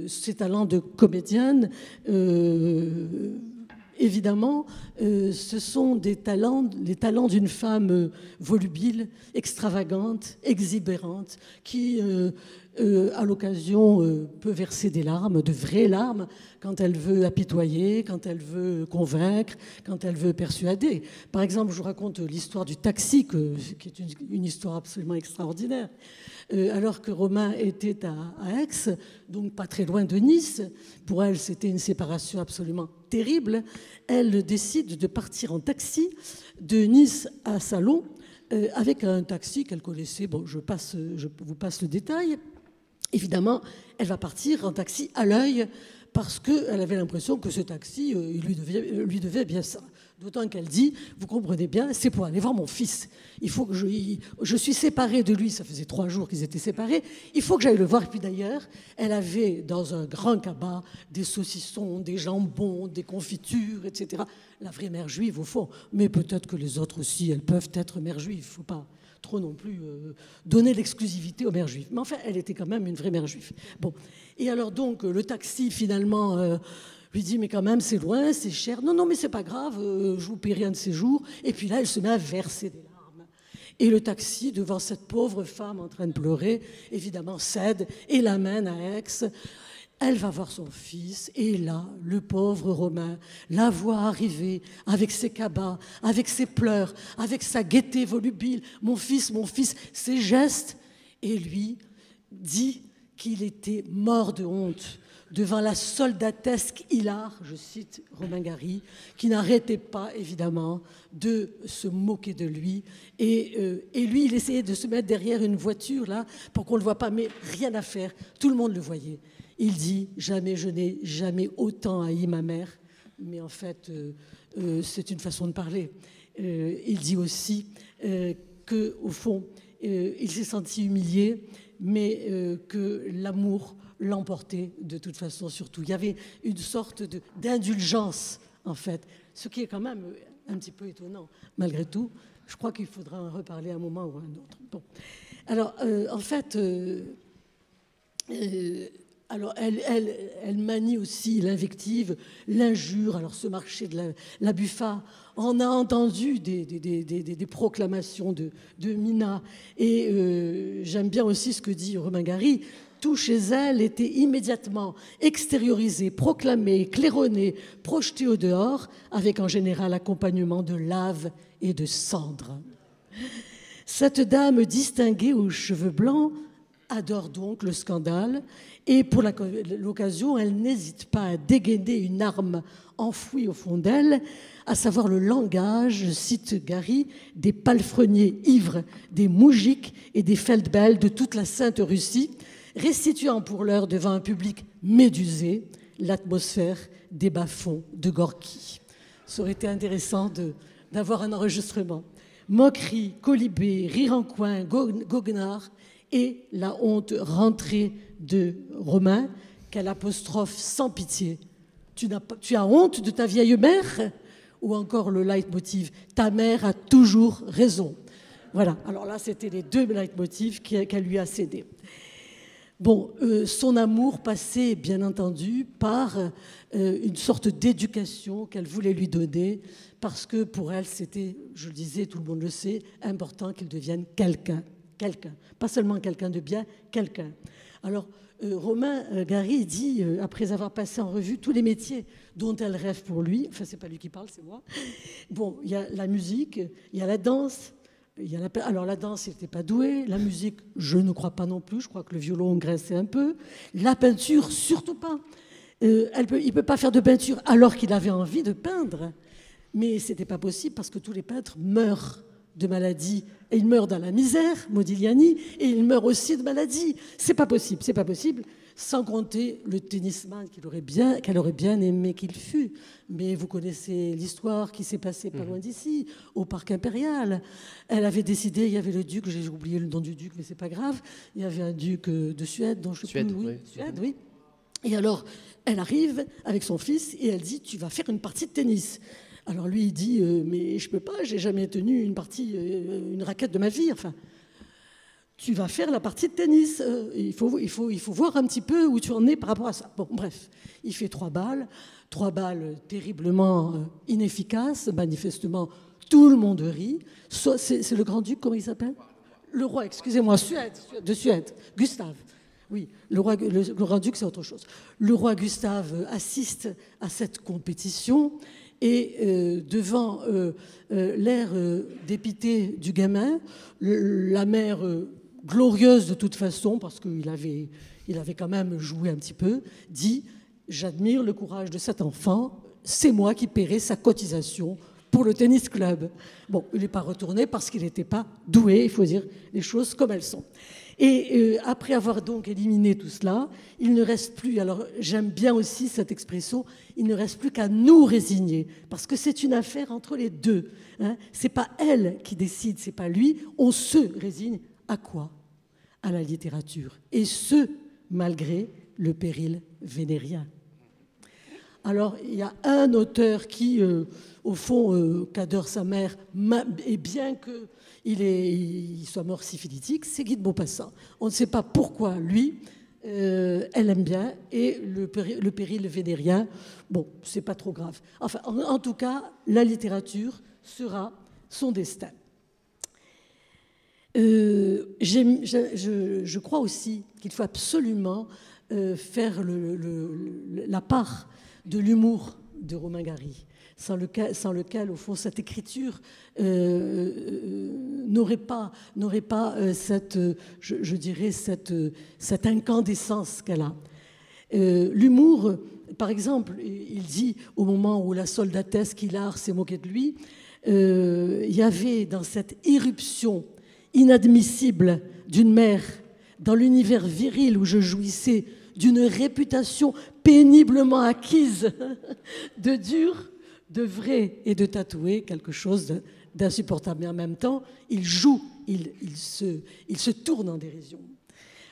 ces talents de comédienne, évidemment, ce sont les talents d'une femme volubile, extravagante, exubérante, qui, à l'occasion, peut verser des larmes, de vraies larmes, quand elle veut apitoyer, quand elle veut convaincre, quand elle veut persuader. Par exemple, je vous raconte l'histoire du taxi, qui est une histoire absolument extraordinaire. Alors que Romain était à Aix, donc pas très loin de Nice, pour elle, c'était une séparation absolument terrible. Elle décide de partir en taxi de Nice à Salon, avec un taxi qu'elle connaissait. Bon, je vous passe le détail. Évidemment, elle va partir en taxi à l'œil parce qu'elle avait l'impression que ce taxi lui devait bien ça. D'autant qu'elle dit, vous comprenez bien, c'est pour aller voir mon fils. Il faut que je suis séparée de lui, ça faisait 3 jours qu'ils étaient séparés, il faut que j'aille le voir. Et puis d'ailleurs, elle avait dans un grand cabas des saucissons, des jambons, des confitures, etc. La vraie mère juive au fond. Mais peut-être que les autres aussi, elles peuvent être mères juives. Il ne faut pas trop non plus donner l'exclusivité aux mères juives. Mais enfin, elle était quand même une vraie mère juive. Bon. Et alors donc, le taxi finalement... lui dit, mais quand même, c'est loin, c'est cher. Non, non, mais c'est pas grave, je vous paierai un de ces jours. Et puis là, elle se met à verser des larmes. Et le taxi, devant cette pauvre femme en train de pleurer, évidemment, cède et l'amène à Aix. Elle va voir son fils, et là, le pauvre Romain la voit arriver avec ses cabas, avec ses pleurs, avec sa gaieté volubile. Mon fils, ses gestes. Et lui dit qu'il était mort de honte devant la soldatesque hilar, je cite Romain Gary, qui n'arrêtait pas, évidemment, de se moquer de lui. Et lui, il essayait de se mettre derrière une voiture, là, pour qu'on ne le voit pas, mais rien à faire. Tout le monde le voyait. Il dit, jamais je n'ai jamais autant haï ma mère. Mais en fait, c'est une façon de parler. Il dit aussi qu'au fond, il s'est senti humilié, mais que l'amour l'emportait de toute façon surtout. Il y avait une sorte d'indulgence, en fait, ce qui est quand même un petit peu étonnant. Malgré tout, je crois qu'il faudra en reparler à un moment ou à un autre. Bon. Alors, en fait, alors elle manie aussi l'invective, l'injure. Alors, ce marché de la Buffa, on a entendu des proclamations de Mina. Et j'aime bien aussi ce que dit Romain Gary. Tout chez elle était immédiatement extériorisé, proclamé, claironné, projeté au dehors, avec en général accompagnement de lave et de cendres. Cette dame distinguée aux cheveux blancs adore donc le scandale, et pour l'occasion, elle n'hésite pas à dégainer une arme enfouie au fond d'elle, à savoir le langage, je cite Gary, des palefreniers ivres, des moujiks et des feldbels de toute la Sainte Russie, restituant pour l'heure devant un public médusé l'atmosphère des bas-fonds de Gorky. Ça aurait été intéressant d'avoir un enregistrement. Moquerie, colibé, rire en coin, goguenard et la honte rentrée de Romain, qu'elle apostrophe sans pitié. Tu as honte de ta vieille mère? Ou encore le leitmotiv, ta mère a toujours raison. Voilà, alors là, c'était les 2 leitmotivs qu'elle lui a cédés. Bon, son amour passait, bien entendu, par une sorte d'éducation qu'elle voulait lui donner, parce que pour elle, c'était, je le disais, tout le monde le sait, important qu'il devienne quelqu'un. Quelqu'un. Pas seulement quelqu'un de bien, quelqu'un. Alors, Romain Gary dit, après avoir passé en revue tous les métiers dont elle rêve pour lui, enfin, c'est pas lui qui parle, c'est moi. Bon, il y a la musique, il y a la danse. Alors la danse, il n'était pas doué. La musique, je ne crois pas non plus. Je crois que le violon graissait un peu. La peinture, surtout pas. Il ne peut pas faire de peinture alors qu'il avait envie de peindre. Mais ce n'était pas possible parce que tous les peintres meurent de maladie. Et ils meurent dans la misère, Modigliani, et ils meurent aussi de maladie. C'est pas possible, c'est pas possible. Sans compter le tennisman qu'elle aurait bien aimé qu'il fût. Mais vous connaissez l'histoire qui s'est passée pas loin d'ici, au Parc Impérial. Elle avait décidé, il y avait le duc, j'ai oublié le nom du duc, mais c'est pas grave. Il y avait un duc de Suède, dont je sais plus. Oui, Suède, oui. Et alors, elle arrive avec son fils et elle dit, tu vas faire une partie de tennis. Alors lui, il dit, mais je peux pas, j'ai jamais tenu une raquette de ma vie. Enfin, tu vas faire la partie de tennis. Il faut voir un petit peu où tu en es par rapport à ça. Bon, bref, il fait 3 balles terriblement inefficaces. Manifestement, tout le monde rit. C'est le grand-duc, comment il s'appelle? Le roi, excusez-moi, de Suède, Gustave. Oui, le grand-duc, c'est autre chose. Le roi Gustave assiste à cette compétition et devant l'air dépité du gamin, la mère glorieuse de toute façon, parce qu'il avait quand même joué un petit peu, dit « J'admire le courage de cet enfant, c'est moi qui paierai sa cotisation pour le tennis club. » Bon, il n'est pas retourné parce qu'il n'était pas doué, il faut dire les choses comme elles sont. Et après avoir donc éliminé tout cela, il ne reste plus, alors j'aime bien aussi cette expression, il ne reste plus qu'à nous résigner, parce que c'est une affaire entre les deux. Hein. Ce n'est pas elle qui décide, ce n'est pas lui, on se résigne à quoi? À la littérature. Et ce, malgré le péril vénérien. Alors, il y a un auteur qui, au fond, qu'adore sa mère, et bien qu'il soit mort syphilitique, c'est Guy de Maupassant. On ne sait pas pourquoi, lui, elle aime bien, et le péril vénérien, bon, c'est pas trop grave. Enfin, en tout cas, la littérature sera son destin. Je crois aussi qu'il faut absolument faire la part de l'humour de Romain Gary, sans lequel, au fond, cette écriture n'aurait pas cette, je dirais, cette incandescence qu'elle a. L'humour, par exemple, il dit, au moment où la soldatesse Quillard s'est moquée de lui, il y avait dans cette irruption inadmissible d'une mère dans l'univers viril où je jouissais d'une réputation péniblement acquise de dur, de vrai et de tatoué, quelque chose d'insupportable. Mais en même temps, il joue, il se tourne en dérision.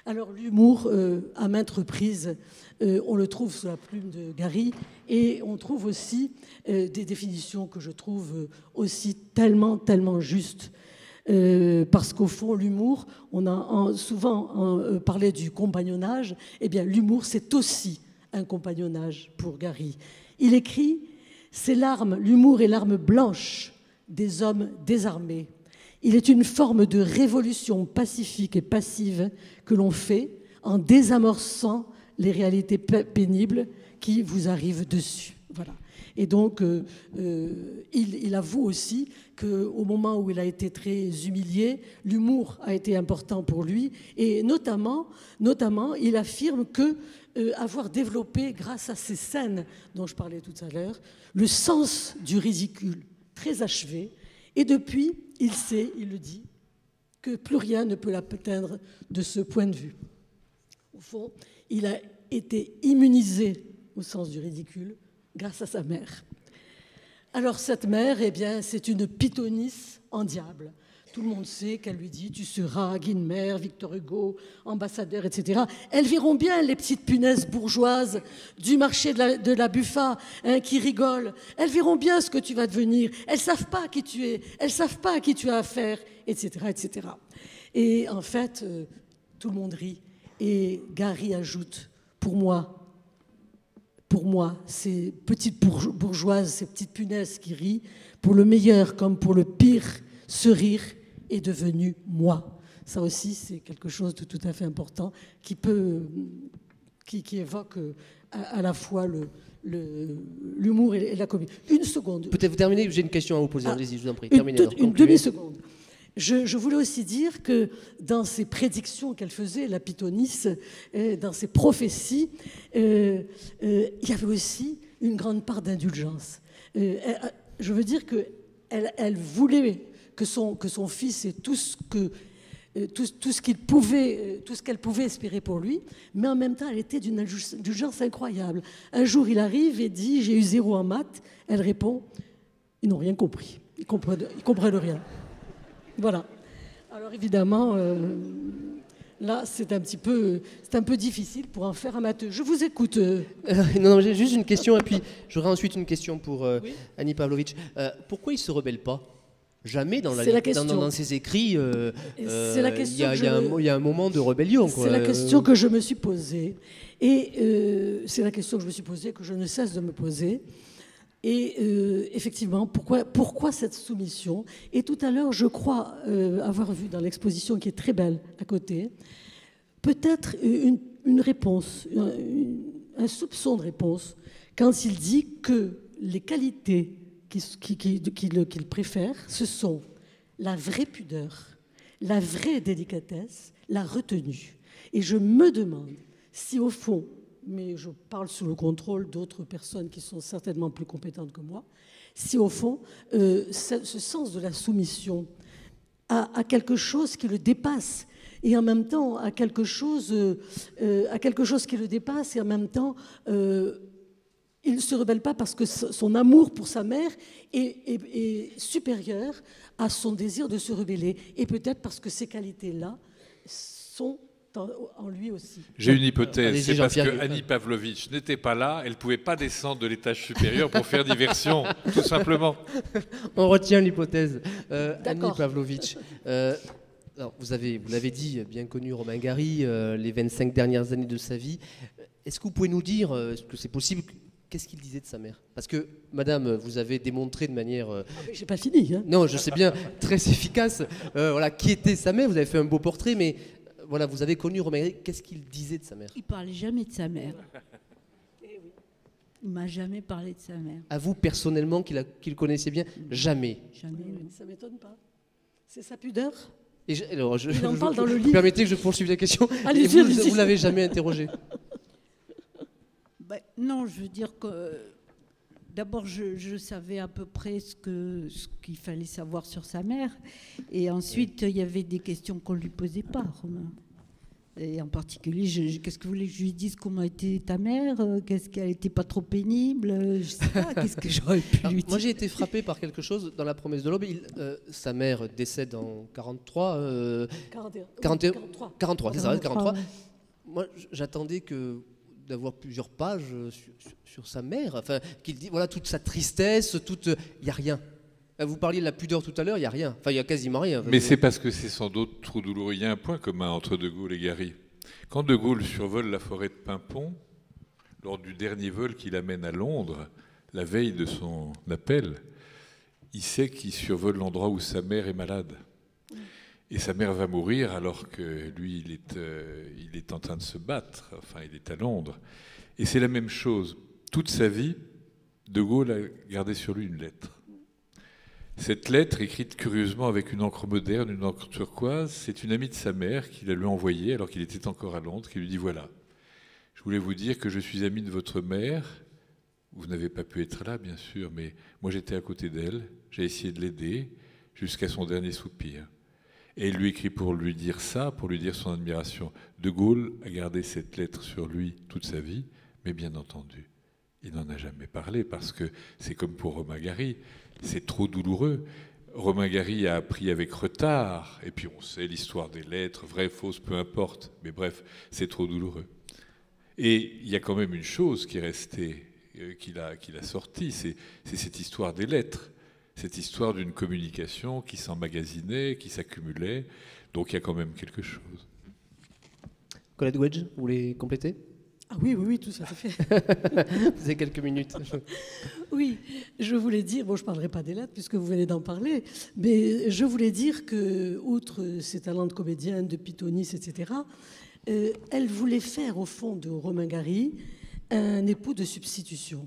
Alors l'humour, à maintes reprises, on le trouve sous la plume de Gary, et on trouve aussi des définitions que je trouve aussi tellement, tellement justes. Parce qu'au fond, l'humour, on a souvent parlé du compagnonnage, eh bien l'humour, c'est aussi un compagnonnage pour Gary. Il écrit « C'est l'arme, l'humour est l'arme blanche des hommes désarmés. Il est une forme de révolution pacifique et passive que l'on fait en désamorçant les réalités pénibles qui vous arrivent dessus. » Voilà. Et donc, il avoue aussi qu'au moment où il a été très humilié, l'humour a été important pour lui. Et notamment il affirme que avoir développé, grâce à ces scènes dont je parlais tout à l'heure, le sens du ridicule très achevé. Et depuis, il sait, il le dit, que plus rien ne peut l'atteindre de ce point de vue. Au fond, il a été immunisé au sens du ridicule grâce à sa mère. Alors cette mère, eh bien, c'est une pythonisse en diable. Tout le monde sait qu'elle lui dit « tu seras Guinmer, Victor Hugo, ambassadeur, etc. » Elles verront bien les petites punaises bourgeoises du marché de la Buffa qui rigolent. Elles verront bien ce que tu vas devenir. Elles ne savent pas qui tu es. Elles ne savent pas à qui tu as affaire, etc. etc. Et en fait, tout le monde rit. Et Gary ajoute « pour moi, ces petites bourgeoises, ces petites punaises qui rient, pour le meilleur comme pour le pire, ce rire est devenu moi. » Ça aussi, c'est quelque chose de tout à fait important qui évoque à la fois l'humour et la comédie. Une seconde. Peut-être vous terminez, j'ai une question à vous poser. Allez-y, je vous en prie. Terminez. Une demi-seconde. Je voulais aussi dire que dans ces prédictions qu'elle faisait, la pythonisse, dans ses prophéties, il y avait aussi une grande part d'indulgence. Je veux dire qu'elle voulait que son fils ait tout ce qu'elle pouvait espérer pour lui, mais en même temps, elle était d'une indulgence incroyable. Un jour, il arrive et dit « j'ai eu 0 en maths ». Elle répond « ils n'ont rien compris, ils comprennent rien ». Voilà. Alors évidemment, là, c'est un peu difficile pour un faire amateur. Je vous écoute. Non, j'ai juste une question, et puis j'aurai ensuite une question pour oui. Annie Pavlovitch. Pourquoi il ne se rebelle pas ? Jamais dans ses écrits, il y a un moment de rébellion. C'est la question que je me suis posée. Et c'est la question que je me suis posée, que je ne cesse de me poser. Et effectivement, pourquoi cette soumission ? Et tout à l'heure, je crois avoir vu dans l'exposition, qui est très belle à côté, peut-être une réponse, un soupçon de réponse, quand il dit que les qualités qu'il préfère, ce sont la vraie pudeur, la vraie délicatesse, la retenue. Et je me demande si, au fond, mais je parle sous le contrôle d'autres personnes qui sont certainement plus compétentes que moi, si au fond, ce sens de la soumission a quelque chose qui le dépasse et en même temps à quelque chose qui le dépasse, et en même temps il ne se rebelle pas parce que son amour pour sa mère est supérieur à son désir de se rebeller, et peut-être parce que ces qualités-là sont en lui aussi. J'ai une hypothèse, c'est parce Jean-Pierre. que Annie Pavlovitch n'était pas là, elle ne pouvait pas descendre de l'étage supérieur pour faire diversion, tout simplement. On retient l'hypothèse. Annie D'accord. Pavlovitch. Alors, vous l'avez dit, bien connu Romain Gary, les 25 dernières années de sa vie. Est-ce que vous pouvez nous dire, est-ce que c'est possible, qu'est-ce qu'il disait de sa mère? Parce que, madame, vous avez démontré de manière... J'ai pas fini. Hein. Non, je sais bien, très efficace, voilà, qui était sa mère. Vous avez fait un beau portrait, mais voilà, vous avez connu Romain Gary. Qu'est-ce qu'il disait de sa mère? Il parlait jamais de sa mère. Il m'a jamais parlé de sa mère. À vous, personnellement, qu'il connaissait bien? Jamais. Jamais. non. Ça m'étonne pas. C'est sa pudeur. Et alors, Il en parle dans le livre. Permettez que je poursuive la question. Allez-y, Et allez-y. vous l'avez jamais interrogé? Ben, non, je veux dire que d'abord je savais à peu près ce qu'il fallait savoir sur sa mère, et ensuite il y avait des questions qu'on lui posait pas, Romain. Et en particulier, qu'est-ce que vous voulez que je lui dise? Comment était ta mère? Qu'est-ce qu'elle était pas trop pénible? Je sais pas. Qu'est-ce que j'aurais pu lui dire? Moi, j'ai été frappé par quelque chose dans La promesse de l'aube. Sa mère décède en 43. 41. 43, c'est ça, 43. Ouais. Moi, j'attendais d'avoir plusieurs pages sur sa mère. Enfin, qu'il dit, voilà, toute sa tristesse, il n'y a rien. Vous parliez de la pudeur tout à l'heure, il n'y a rien. Enfin, il n'y a quasiment rien. Mais c'est parce que c'est sans doute trop douloureux. Il y a un point commun entre De Gaulle et Gary. Quand De Gaulle survole la forêt de Paimpont, lors du dernier vol qu'il amène à Londres, la veille de son appel, il sait qu'il survole l'endroit où sa mère est malade. Et sa mère va mourir alors que lui, il est en train de se battre. Enfin, il est à Londres. Et c'est la même chose. Toute sa vie, De Gaulle a gardé sur lui une lettre. Cette lettre, écrite curieusement avec une encre moderne, une encre turquoise, c'est une amie de sa mère qui la lui a envoyée alors qu'il était encore à Londres, qui lui dit « Voilà, je voulais vous dire que je suis amie de votre mère. Vous n'avez pas pu être là, bien sûr, mais moi j'étais à côté d'elle. J'ai essayé de l'aider jusqu'à son dernier soupir. » Et il lui écrit pour lui dire ça, pour lui dire son admiration. De Gaulle a gardé cette lettre sur lui toute sa vie, mais bien entendu, il n'en a jamais parlé parce que c'est comme pour Romain Gary. C'est trop douloureux. Romain Gary a appris avec retard, et puis on sait l'histoire des lettres, vraies, fausses, peu importe, mais bref, c'est trop douloureux. Et il y a quand même une chose qui est restée, qu'il a sortie, c'est cette histoire des lettres, cette histoire d'une communication qui s'emmagasinait, qui s'accumulait, donc il y a quand même quelque chose. Colette Wedge, vous voulez compléter? Ah oui, tout ça fait. Vous avez quelques minutes. Oui, je voulais dire, bon, je ne parlerai pas des lettres puisque vous venez d'en parler, mais je voulais dire que, outre ses talents de comédienne, de pythonisse, etc., elle voulait faire, au fond, de Romain Gary un époux de substitution.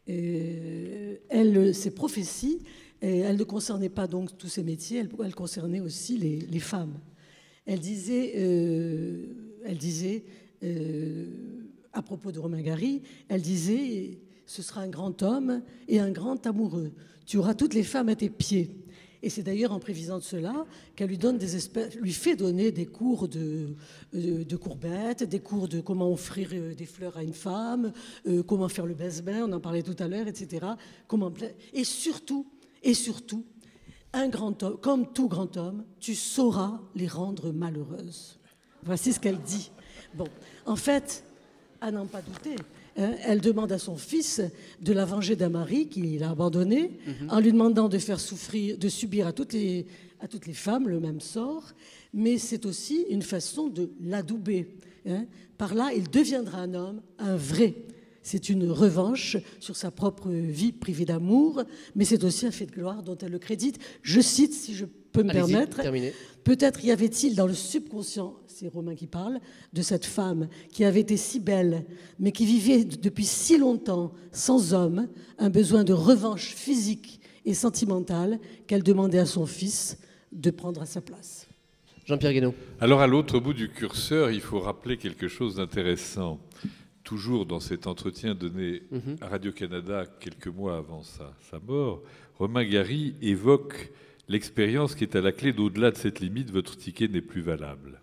Ses prophéties, elles ne concernaient pas donc tous ces métiers, elles concernaient aussi les femmes. Elle disait à propos de Romain Gary, elle disait « Ce sera un grand homme et un grand amoureux. Tu auras toutes les femmes à tes pieds. » Et c'est d'ailleurs en prévisant de cela qu'elle lui fait donner des cours de courbettes, des cours de comment offrir des fleurs à une femme, comment faire le baise-bain, on en parlait tout à l'heure, etc. Et surtout, un grand homme, comme tout grand homme, tu sauras les rendre malheureuses. Voici ce qu'elle dit. Bon, en fait, à n'en pas douter, elle demande à son fils de la venger d'un mari qu'il a abandonné, en lui demandant de faire souffrir, de subir à toutes les femmes le même sort, mais c'est aussi une façon de l'adouber. Par là, il deviendra un homme, un vrai. C'est une revanche sur sa propre vie privée d'amour, mais c'est aussi un fait de gloire dont elle le crédite. Je cite, si je peux me permettre, peut-être y avait-il dans le subconscient, c'est Romain qui parle, de cette femme qui avait été si belle, mais qui vivait depuis si longtemps sans homme, un besoin de revanche physique et sentimentale qu'elle demandait à son fils de prendre à sa place. Jean-Pierre Guénaud. Alors, à l'autre bout du curseur, il faut rappeler quelque chose d'intéressant. Toujours dans cet entretien donné à Radio-Canada quelques mois avant sa mort, Romain Gary évoque l'expérience qui est à la clé d'au-delà de cette limite, votre ticket n'est plus valable.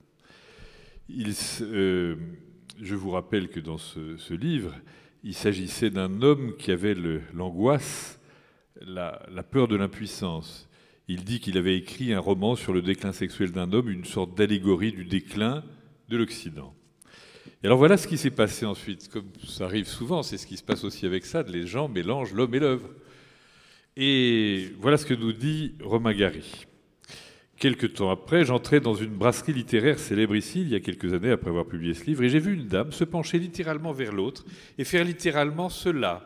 Je vous rappelle que dans ce livre, il s'agissait d'un homme qui avait l'angoisse, la peur de l'impuissance. Il dit qu'il avait écrit un roman sur le déclin sexuel d'un homme, une sorte d'allégorie du déclin de l'Occident. Et alors voilà ce qui s'est passé ensuite. Comme ça arrive souvent, c'est ce qui se passe aussi avec ça, les gens mélangent l'homme et l'œuvre. Et voilà ce que nous dit Romain Gary. Quelque temps après, j'entrais dans une brasserie littéraire célèbre ici, il y a quelques années après avoir publié ce livre, et j'ai vu une dame se pencher littéralement vers l'autre et faire littéralement cela.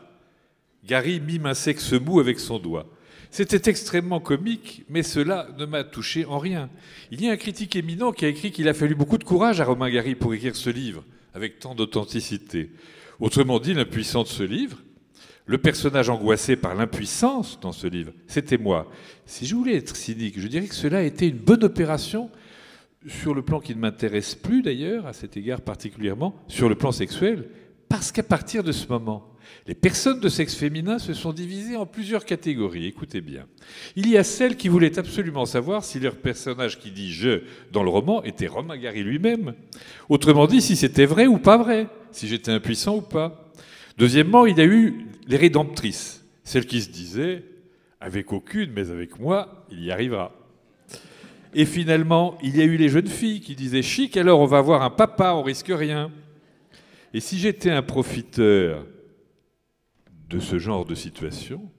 Gary mime un sexe mou avec son doigt. C'était extrêmement comique, mais cela ne m'a touché en rien. Il y a un critique éminent qui a écrit qu'il a fallu beaucoup de courage à Romain Gary pour écrire ce livre, avec tant d'authenticité. Autrement dit, l'impuissant de ce livre, le personnage angoissé par l'impuissance dans ce livre, c'était moi. Si je voulais être cynique, je dirais que cela a été une bonne opération sur le plan qui ne m'intéresse plus d'ailleurs, à cet égard particulièrement, sur le plan sexuel, parce qu'à partir de ce moment, les personnes de sexe féminin se sont divisées en plusieurs catégories. Écoutez bien. Il y a celles qui voulaient absolument savoir si leur personnage qui dit « je » dans le roman était Romain Gary lui-même. Autrement dit, si c'était vrai ou pas vrai, si j'étais impuissant ou pas. Deuxièmement, il y a eu les rédemptrices, celles qui se disaient « avec aucune, mais avec moi, il y arrivera ». Et finalement, il y a eu les jeunes filles qui disaient « chic, alors on va avoir un papa, on risque rien ». Et si j'étais un profiteur de ce genre de situation,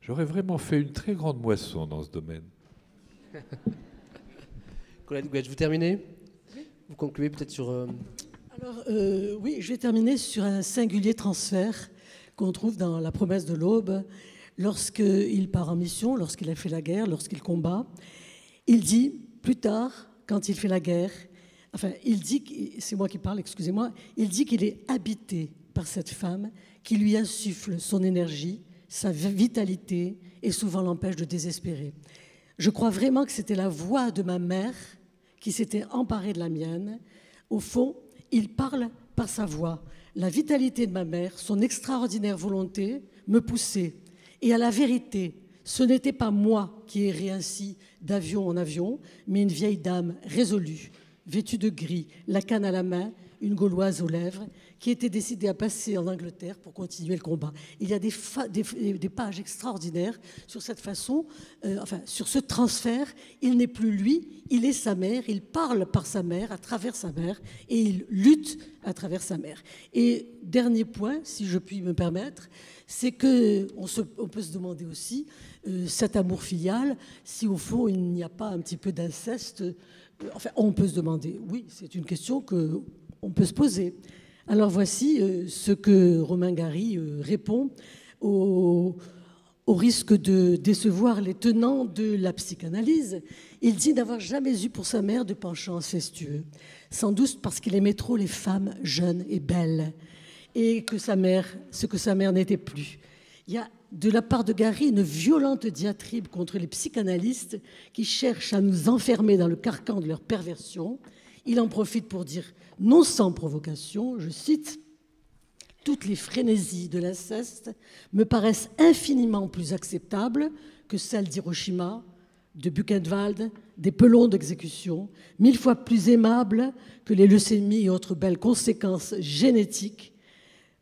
j'aurais vraiment fait une très grande moisson dans ce domaine. Colette Gouetch, vous terminez ? Vous concluez peut-être sur... Alors, oui, je vais terminer sur un singulier transfert qu'on trouve dans La promesse de l'aube. Lorsqu'il part en mission, lorsqu'il a fait la guerre, lorsqu'il combat, il dit, plus tard, quand il fait la guerre, enfin, il dit, c'est moi qui parle, excusez-moi, il dit qu'il est habité par cette femme qui lui insuffle son énergie, sa vitalité et souvent l'empêche de désespérer. Je crois vraiment que c'était la voix de ma mère qui s'était emparée de la mienne. Au fond, il parle par sa voix. La vitalité de ma mère, son extraordinaire volonté me poussait. Et à la vérité, ce n'était pas moi qui errais ainsi d'avion en avion, mais une vieille dame résolue, vêtue de gris, la canne à la main, une Gauloise aux lèvres, qui était décidée à passer en Angleterre pour continuer le combat. Il y a des pages extraordinaires sur cette façon, sur ce transfert. Il n'est plus lui, il est sa mère, il parle par sa mère, à travers sa mère, et il lutte à travers sa mère. Et dernier point, si je puis me permettre, c'est qu'on peut se demander aussi, cet amour filial, si au fond il n'y a pas un petit peu d'inceste. Enfin, on peut se demander, oui, c'est une question qu'on peut se poser. Alors voici ce que Romain Gary répond au risque de décevoir les tenants de la psychanalyse. Il dit n'avoir jamais eu pour sa mère de penchant incestueux, sans doute parce qu'il aimait trop les femmes jeunes et belles, et que ce que sa mère n'était plus. Il y a de la part de Gary une violente diatribe contre les psychanalystes qui cherchent à nous enfermer dans le carcan de leur perversion. Il en profite pour dire, non sans provocation, je cite, « Toutes les frénésies de l'inceste me paraissent infiniment plus acceptables que celles d'Hiroshima, de Buchenwald, des pelons d'exécution, 1000 fois plus aimables que les leucémies et autres belles conséquences génétiques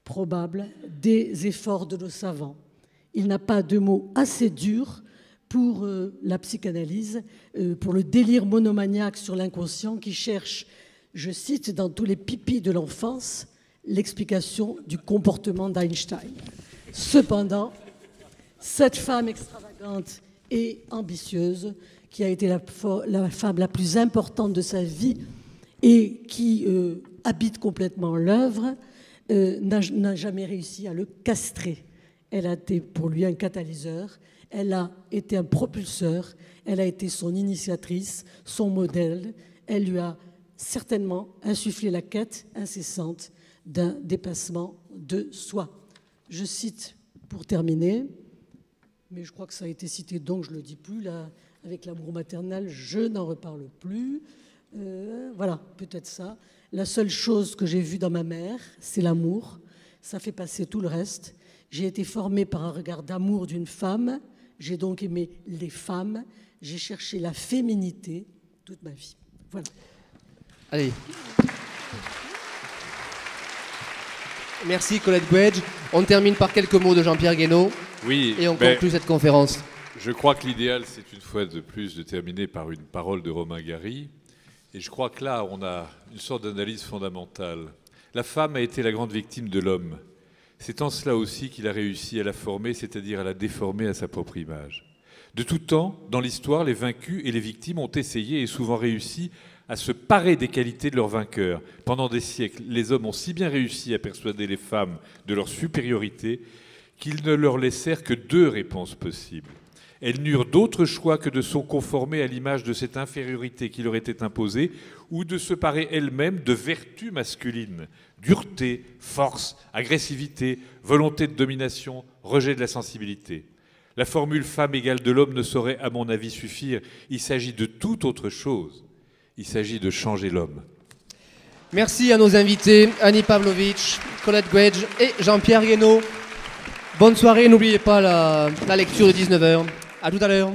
probables des efforts de nos savants. Il n'a pas de mots assez durs pour la psychanalyse, pour le délire monomaniaque sur l'inconscient qui cherche, je cite, dans tous les pipis de l'enfance, l'explication du comportement d'Einstein. Cependant, cette femme extravagante et ambitieuse, qui a été la femme la plus importante de sa vie et qui habite complètement l'œuvre, n'a jamais réussi à le castrer. Elle a été pour lui un catalyseur, elle a été un propulseur, elle a été son initiatrice, son modèle. Elle lui a certainement insufflé la quête incessante d'un dépassement de soi. Je cite pour terminer, mais je crois que ça a été cité, donc je ne le dis plus, là, avec l'amour maternel, je n'en reparle plus. Voilà, peut-être ça. La seule chose que j'ai vue dans ma mère, c'est l'amour. Ça fait passer tout le reste. J'ai été formée par un regard d'amour d'une femme. J'ai donc aimé les femmes. J'ai cherché la féminité toute ma vie. Voilà. Allez. Merci Colette Gouedge. On termine par quelques mots de Jean-Pierre Guénaud. Oui, et on conclut cette conférence. Je crois que l'idéal, c'est une fois de plus de terminer par une parole de Romain Gary. Et je crois que là, on a une sorte d'analyse fondamentale. La femme a été la grande victime de l'homme. C'est en cela aussi qu'il a réussi à la former, c'est-à-dire à la déformer à sa propre image. De tout temps, dans l'histoire, les vaincus et les victimes ont essayé et souvent réussi à se parer des qualités de leurs vainqueurs. Pendant des siècles, les hommes ont si bien réussi à persuader les femmes de leur supériorité qu'ils ne leur laissèrent que 2 réponses possibles. Elles n'eurent d'autre choix que de se conformer à l'image de cette infériorité qui leur était imposée ou de se parer elles-mêmes de vertus masculines. Dureté, force, agressivité, volonté de domination, rejet de la sensibilité. La formule « femme égale de l'homme » ne saurait, à mon avis, suffire. Il s'agit de toute autre chose. Il s'agit de changer l'homme. Merci à nos invités, Annie Pavlovitch, Colette Gouedge et Jean-Pierre Guénaud. Bonne soirée, n'oubliez pas la lecture de 19h. À tout à l'heure.